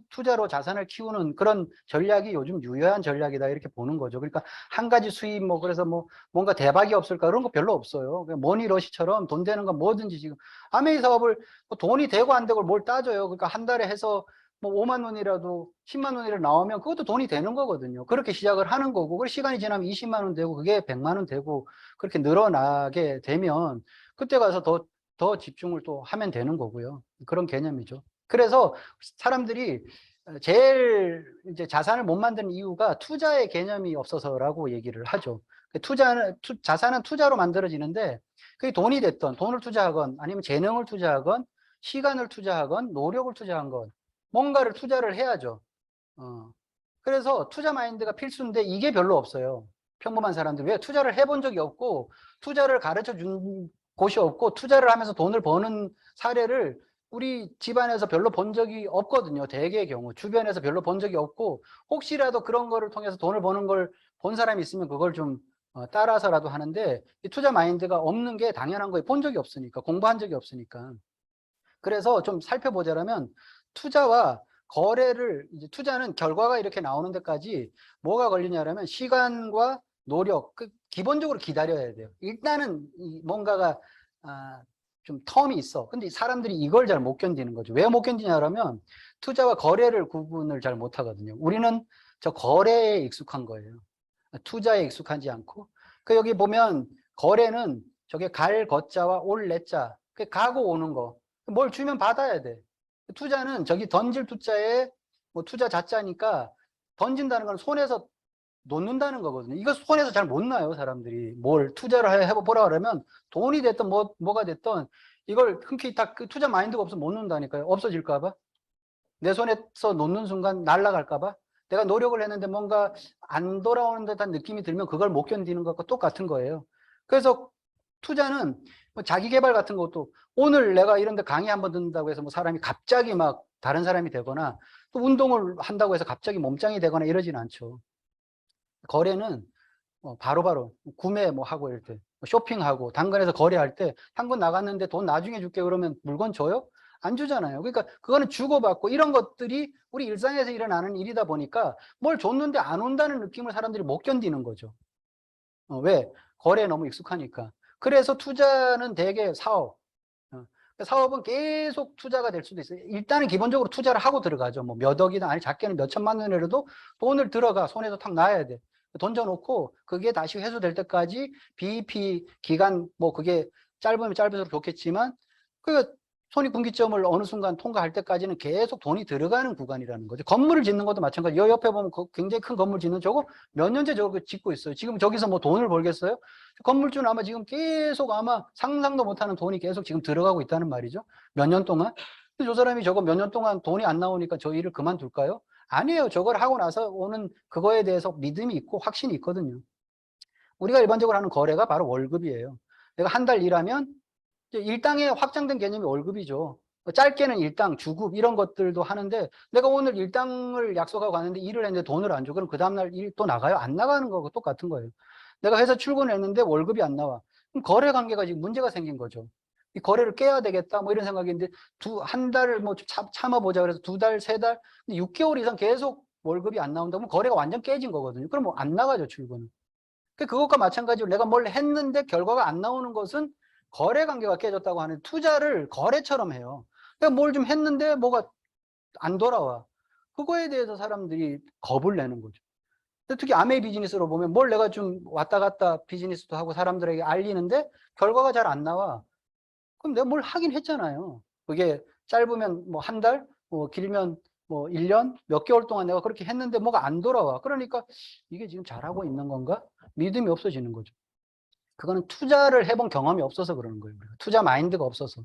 투자로 자산을 키우는 그런 전략이 요즘 유효한 전략이다 이렇게 보는 거죠. 그러니까 한 가지 수입 뭐 그래서 뭐 뭔가 대박이 없을까 그런 거 별로 없어요. 그냥 머니러시처럼 돈 되는 건 뭐든지 지금 아메이 사업을 뭐 돈이 되고 안 되고 뭘 따져요. 그러니까 한 달에 해서 뭐 5만 원이라도 10만 원이라도 나오면 그것도 돈이 되는 거거든요. 그렇게 시작을 하는 거고 그 시간이 지나면 20만 원 되고 그게 100만 원 되고 그렇게 늘어나게 되면 그때 가서 더 집중을 또 하면 되는 거고요. 그런 개념이죠. 그래서 사람들이 제일 이제 자산을 못 만드는 이유가 투자의 개념이 없어서라고 얘기를 하죠. 자산은 투자로 만들어지는데 그게 돈이 됐던 돈을 투자하건 아니면 재능을 투자하건 시간을 투자하건 노력을 투자한 건 뭔가를 투자를 해야죠. 그래서 투자 마인드가 필수인데 이게 별로 없어요. 평범한 사람들. 왜? 투자를 해본 적이 없고 투자를 가르쳐 준 곳이 없고 투자를 하면서 돈을 버는 사례를 우리 집안에서 별로 본 적이 없거든요. 대개의 경우 주변에서 별로 본 적이 없고 혹시라도 그런 거를 통해서 돈을 버는 걸 본 사람이 있으면 그걸 좀 따라서라도 하는데 이 투자 마인드가 없는 게 당연한 거예요. 본 적이 없으니까 공부한 적이 없으니까. 그래서 좀 살펴보자면 투자와 거래를 이제 투자는 결과가 이렇게 나오는 데까지 뭐가 걸리냐면 시간과 노력, 기본적으로 기다려야 돼요. 일단은 뭔가가 좀 텀이 있어. 근데 사람들이 이걸 잘 못 견디는 거죠. 왜 못 견디냐면 투자와 거래를 구분을 잘 못 하거든요. 우리는 저 거래에 익숙한 거예요. 투자에 익숙하지 않고. 그 여기 보면 거래는 저게 갈 거자와 올 내자. 그 가고 오는 거. 뭘 주면 받아야 돼. 투자는 저기 던질 투자에 뭐 투자 자자니까 던진다는 건 손에서 놓는다는 거거든요. 이거 손에서 잘 못 놔요, 사람들이. 뭘 투자를 해보라 그러면 돈이 됐든 뭐가 됐든 이걸 흔쾌히 딱 그 투자 마인드가 없으면 못 놓는다니까요. 없어질까봐. 내 손에서 놓는 순간 날아갈까봐. 내가 노력을 했는데 뭔가 안 돌아오는 듯한 느낌이 들면 그걸 못 견디는 것과 똑같은 거예요. 그래서 투자는 뭐 자기 개발 같은 것도 오늘 내가 이런 데 강의 한번 듣는다고 해서 뭐 사람이 갑자기 막 다른 사람이 되거나 또 운동을 한다고 해서 갑자기 몸짱이 되거나 이러진 않죠. 거래는 바로바로 구매 뭐 하고 이럴 때 쇼핑하고 당근에서 거래할 때 당근 나갔는데 돈 나중에 줄게 그러면 물건 줘요? 안 주잖아요. 그러니까 그거는 주고받고 이런 것들이 우리 일상에서 일어나는 일이다 보니까 뭘 줬는데 안 온다는 느낌을 사람들이 못 견디는 거죠. 왜? 거래에 너무 익숙하니까. 그래서 투자는 대개 사업. 사업은 계속 투자가 될 수도 있어요. 일단은 기본적으로 투자를 하고 들어가죠. 뭐 몇 억이나 아니 작게는 몇 천만 원이라도 돈을 들어가 손에서 탁 놔야 돼. 던져놓고 그게 다시 회수될 때까지 BEP 기간 뭐 그게 짧으면 짧을수록 좋겠지만 그 손익분기점을 어느 순간 통과할 때까지는 계속 돈이 들어가는 구간이라는 거죠. 건물을 짓는 것도 마찬가지. 여 옆에 보면 굉장히 큰 건물 짓는 저거 몇 년째 저거 짓고 있어요. 지금 저기서 뭐 돈을 벌겠어요? 건물주는 아마 지금 계속 아마 상상도 못하는 돈이 계속 지금 들어가고 있다는 말이죠. 몇 년 동안. 근데 저 사람이 저거 몇 년 동안 돈이 안 나오니까 저 일을 그만둘까요? 아니에요. 저걸 하고 나서 오는 그거에 대해서 믿음이 있고 확신이 있거든요. 우리가 일반적으로 하는 거래가 바로 월급이에요. 내가 한 달 일하면 이제 일당의 확장된 개념이 월급이죠. 짧게는 일당, 주급 이런 것들도 하는데 내가 오늘 일당을 약속하고 갔는데 일을 했는데 돈을 안 줘. 그럼 그 다음날 일 또 나가요? 안 나가는 거고 똑같은 거예요. 내가 회사 출근했는데 월급이 안 나와. 그럼 거래 관계가 지금 문제가 생긴 거죠. 이 거래를 깨야 되겠다 뭐 이런 생각인데 한 달을 뭐 참아보자 그래서 2달, 3달, 6개월 이상 계속 월급이 안 나온다 그러면 거래가 완전 깨진 거거든요. 그럼 뭐 안 나가죠, 출근은. 그것과 마찬가지로 내가 뭘 했는데 결과가 안 나오는 것은 거래 관계가 깨졌다고 하는 투자를 거래처럼 해요. 내가 뭘 좀 했는데 뭐가 안 돌아와. 그거에 대해서 사람들이 겁을 내는 거죠. 특히 아메이 비즈니스로 보면 뭘 내가 좀 왔다 갔다 비즈니스도 하고 사람들에게 알리는데 결과가 잘 안 나와. 그럼 내가 뭘 하긴 했잖아요. 그게 짧으면 뭐 한 달, 뭐 길면 뭐 1년, 몇 개월 동안 내가 그렇게 했는데 뭐가 안 돌아와. 그러니까 이게 지금 잘하고 있는 건가? 믿음이 없어지는 거죠. 그거는 투자를 해본 경험이 없어서 그러는 거예요. 투자 마인드가 없어서.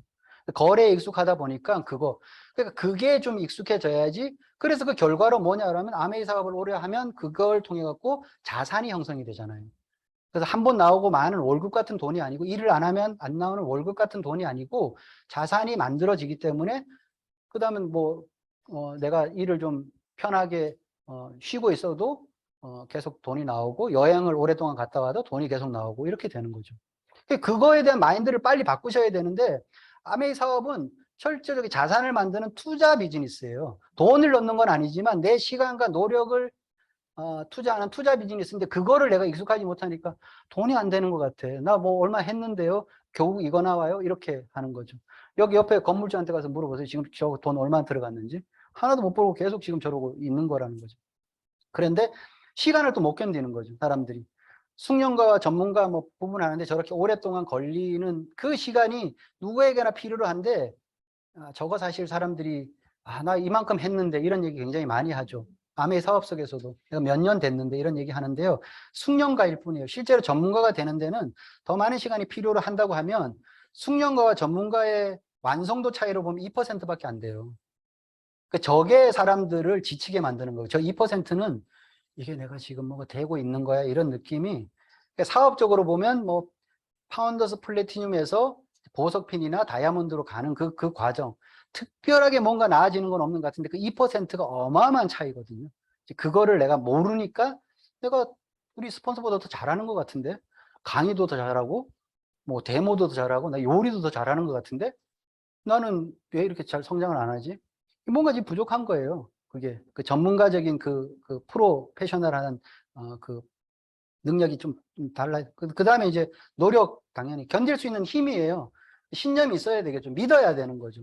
거래에 익숙하다 보니까 그러니까 그게 좀 익숙해져야지. 그래서 그 결과로 뭐냐라면 아메이 사업을 오래 하면 그걸 통해 갖고 자산이 형성이 되잖아요. 그래서 한 번 나오고 많은 월급 같은 돈이 아니고 일을 안 하면 안 나오는 월급 같은 돈이 아니고 자산이 만들어지기 때문에 그다음에 뭐 내가 일을 좀 편하게 쉬고 있어도 계속 돈이 나오고 여행을 오랫동안 갔다 와도 돈이 계속 나오고 이렇게 되는 거죠. 그거에 대한 마인드를 빨리 바꾸셔야 되는데 아메이 사업은 철저하게 자산을 만드는 투자 비즈니스예요. 돈을 넣는 건 아니지만 내 시간과 노력을 투자하는 투자 비즈니스인데 그거를 내가 익숙하지 못하니까 돈이 안 되는 것 같아. 나 뭐 얼마 했는데요. 겨우 이거 나와요. 이렇게 하는 거죠. 여기 옆에 건물주한테 가서 물어보세요. 지금 저 돈 얼마 들어갔는지. 하나도 못 벌고 계속 지금 저러고 있는 거라는 거죠. 그런데 시간을 또 못 견디는 거죠. 사람들이. 숙련가와 전문가 뭐 구분하는데 저렇게 오랫동안 걸리는 그 시간이 누구에게나 필요로 한데 저거 사실 사람들이 나 이만큼 했는데 이런 얘기 굉장히 많이 하죠. 아메이 사업 속에서도 내가 몇 년 됐는데 이런 얘기 하는데요. 숙련가일 뿐이에요. 실제로 전문가가 되는 데는 더 많은 시간이 필요로 한다고 하면 숙련가와 전문가의 완성도 차이로 보면 2%밖에 안 돼요. 그 적의 사람들을 지치게 만드는 거예요. 저 2%는 이게 내가 지금 뭐가 되고 있는 거야 이런 느낌이. 사업적으로 보면 뭐 파운더스 플래티늄에서 보석핀이나 다이아몬드로 가는 그 과정, 특별하게 뭔가 나아지는 건 없는 것 같은데 그 2%가 어마어마한 차이거든요. 그거를 내가 모르니까 내가 우리 스폰서보다 더 잘하는 것 같은데, 강의도 더 잘하고 뭐 데모도 더 잘하고 나 요리도 더 잘하는 것 같은데 나는 왜 이렇게 잘 성장을 안 하지? 뭔가 지금 부족한 거예요. 그게 그 전문가적인 그 프로페셔널한 그 능력이 좀 달라요. 그 다음에 이제 노력, 당연히 견딜 수 있는 힘이에요. 신념이 있어야 되겠죠. 믿어야 되는 거죠.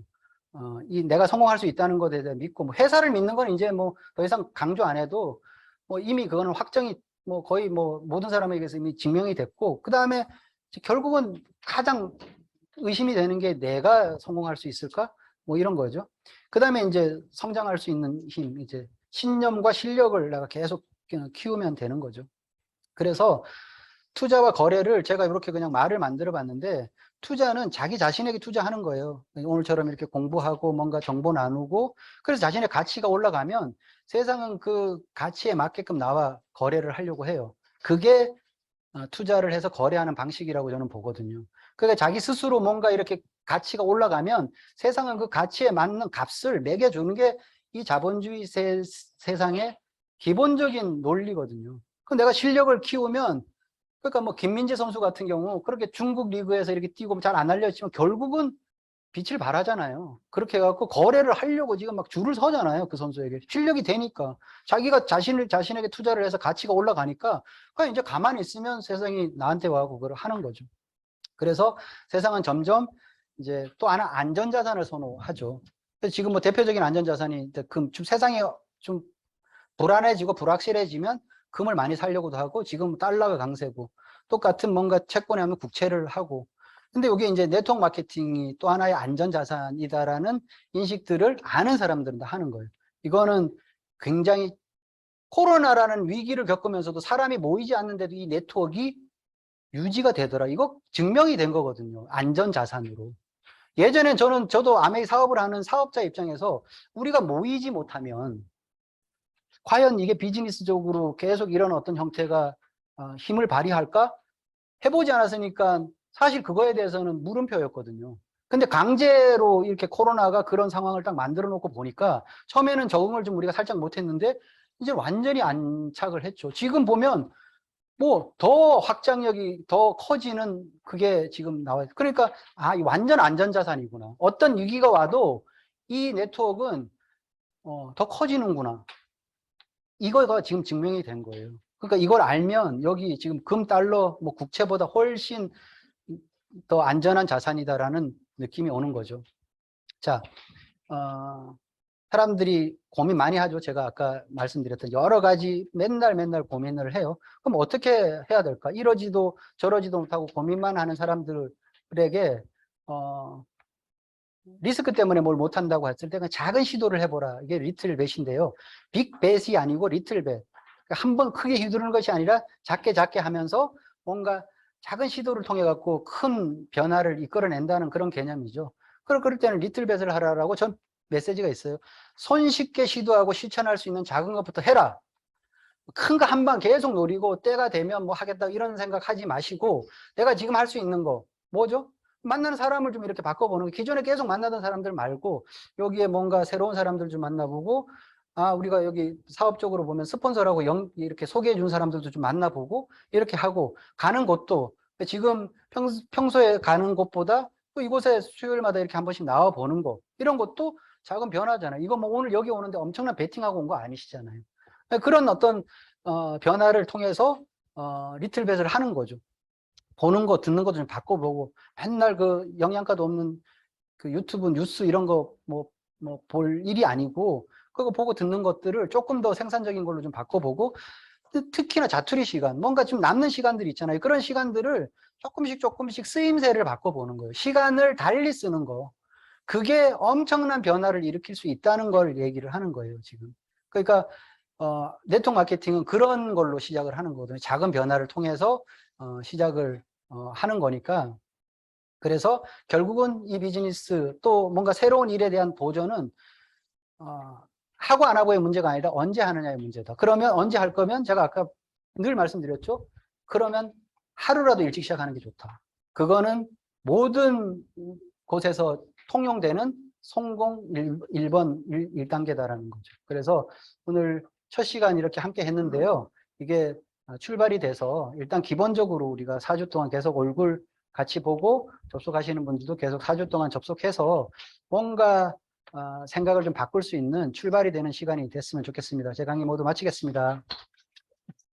내가 성공할 수 있다는 것에 대해 믿고, 뭐 회사를 믿는 건 이제 뭐 더 이상 강조 안 해도 뭐 이미 그거는 확정이 뭐 거의 뭐 모든 사람에게서 이미 증명이 됐고, 그 다음에 결국은 가장 의심이 되는 게 내가 성공할 수 있을까? 뭐 이런 거죠. 그 다음에 이제 성장할 수 있는 힘, 이제 신념과 실력을 내가 계속 키우면 되는 거죠. 그래서 투자와 거래를 제가 이렇게 그냥 말을 만들어 봤는데, 투자는 자기 자신에게 투자하는 거예요. 오늘처럼 이렇게 공부하고 뭔가 정보 나누고, 그래서 자신의 가치가 올라가면 세상은 그 가치에 맞게끔 나와 거래를 하려고 해요. 그게 투자를 해서 거래하는 방식이라고 저는 보거든요. 그러니까 자기 스스로 뭔가 이렇게 가치가 올라가면 세상은 그 가치에 맞는 값을 매겨주는 게 이 자본주의 세상의 기본적인 논리거든요. 그 내가 실력을 키우면, 그러니까 뭐 김민재 선수 같은 경우 그렇게 중국 리그에서 이렇게 뛰고 잘 안 알려지만 결국은 빛을 발하잖아요. 그렇게 해갖고 거래를 하려고 지금 막 줄을 서잖아요. 그 선수에게. 실력이 되니까. 자기가 자신에게 투자를 해서 가치가 올라가니까 그냥 이제 가만히 있으면 세상이 나한테 와고 그걸 하는 거죠. 그래서 세상은 점점 이제 또 하나 안전자산을 선호하죠. 그래서 지금 뭐 대표적인 안전자산이 금, 좀 세상이 좀 불안해지고 불확실해지면 금을 많이 사려고도 하고, 지금 달러가 강세고, 똑같은 뭔가 채권에 하면 국채를 하고. 근데 이게 이제 네트워크 마케팅이 또 하나의 안전자산이다라는 인식들을 아는 사람들은 다 하는 거예요. 이거는 굉장히 코로나라는 위기를 겪으면서도 사람이 모이지 않는데도 이 네트워크가 유지가 되더라. 이거 증명이 된 거거든요. 안전자산으로. 예전엔 저도 아메이 사업을 하는 사업자 입장에서 우리가 모이지 못하면 과연 이게 비즈니스적으로 계속 이런 어떤 형태가 힘을 발휘할까? 해보지 않았으니까 사실 그거에 대해서는 물음표였거든요. 근데 강제로 이렇게 코로나가 그런 상황을 딱 만들어 놓고 보니까 처음에는 적응을 좀 우리가 살짝 못했는데 이제 완전히 안착을 했죠. 지금 보면 뭐 더 확장력이 더 커지는 그게 지금 나와요. 그러니까 이 완전 안전자산이구나. 어떤 위기가 와도 이 네트워크는 더 커지는구나. 이거가 지금 증명이 된 거예요. 그러니까 이걸 알면 여기 지금 금, 달러, 뭐 국채보다 훨씬 더 안전한 자산이다라는 느낌이 오는 거죠. 자, 사람들이 고민 많이 하죠. 제가 아까 말씀드렸던 여러 가지 맨날 고민을 해요. 그럼 어떻게 해야 될까? 이러지도 저러지도 못하고 고민만 하는 사람들에게 리스크 때문에 뭘 못한다고 했을 때 그냥 작은 시도를 해보라. 이게 리틀 벳인데요. 빅 벳이 아니고 리틀 벳. 한 번 크게 휘두르는 것이 아니라 작게 하면서 뭔가 작은 시도를 통해 갖고 큰 변화를 이끌어낸다는 그런 개념이죠. 그럴 때는 리틀 벳을 하라라고 전 메시지가 있어요. 손쉽게 시도하고 실천할 수 있는 작은 것부터 해라. 큰 거 한 방 계속 노리고 때가 되면 뭐 하겠다 이런 생각 하지 마시고 내가 지금 할 수 있는 거 뭐죠? 만나는 사람을 좀 이렇게 바꿔보는 거. 기존에 계속 만나던 사람들 말고 여기에 뭔가 새로운 사람들 좀 만나보고 우리가 여기 사업적으로 보면 스폰서라고 이렇게 소개해 준 사람들도 좀 만나보고 이렇게 하고 가는 곳도 지금 평소에 가는 곳보다 또 이곳에 수요일마다 이렇게 한 번씩 나와 보는 거 이런 것도 작은 변화잖아요. 이거 뭐 오늘 여기 오는데 엄청난 베팅하고 온 거 아니시잖아요. 그런 어떤 변화를 통해서 리틀벳을 하는 거죠. 보는 거 듣는 것도 좀 바꿔보고 맨날 그 영양가도 없는 그 유튜브 뉴스 이런 거 뭐 볼 일이 아니고 그거 보고 듣는 것들을 조금 더 생산적인 걸로 좀 바꿔보고 특히나 자투리 시간 뭔가 좀 남는 시간들이 있잖아요. 그런 시간들을 조금씩 쓰임새를 바꿔보는 거예요. 시간을 달리 쓰는 거 그게 엄청난 변화를 일으킬 수 있다는 걸 얘기를 하는 거예요 지금. 그러니까 네트워크 마케팅은 그런 걸로 시작을 하는 거거든요. 작은 변화를 통해서 시작을 하는 거니까. 그래서 결국은 이 비즈니스 또 뭔가 새로운 일에 대한 도전은 하고 안 하고의 문제가 아니라 언제 하느냐의 문제다. 그러면 언제 할 거면 제가 아까 늘 말씀드렸죠. 그러면 하루라도 일찍 시작하는 게 좋다. 그거는 모든 곳에서 통용되는 성공 1번 1단계다라는 거죠. 그래서 오늘 첫 시간 이렇게 함께 했는데요. 이게 출발이 돼서 일단 기본적으로 우리가 4주 동안 계속 얼굴 같이 보고 접속하시는 분들도 계속 4주 동안 접속해서 뭔가 생각을 좀 바꿀 수 있는 출발이 되는 시간이 됐으면 좋겠습니다. 제 강의 모두 마치겠습니다.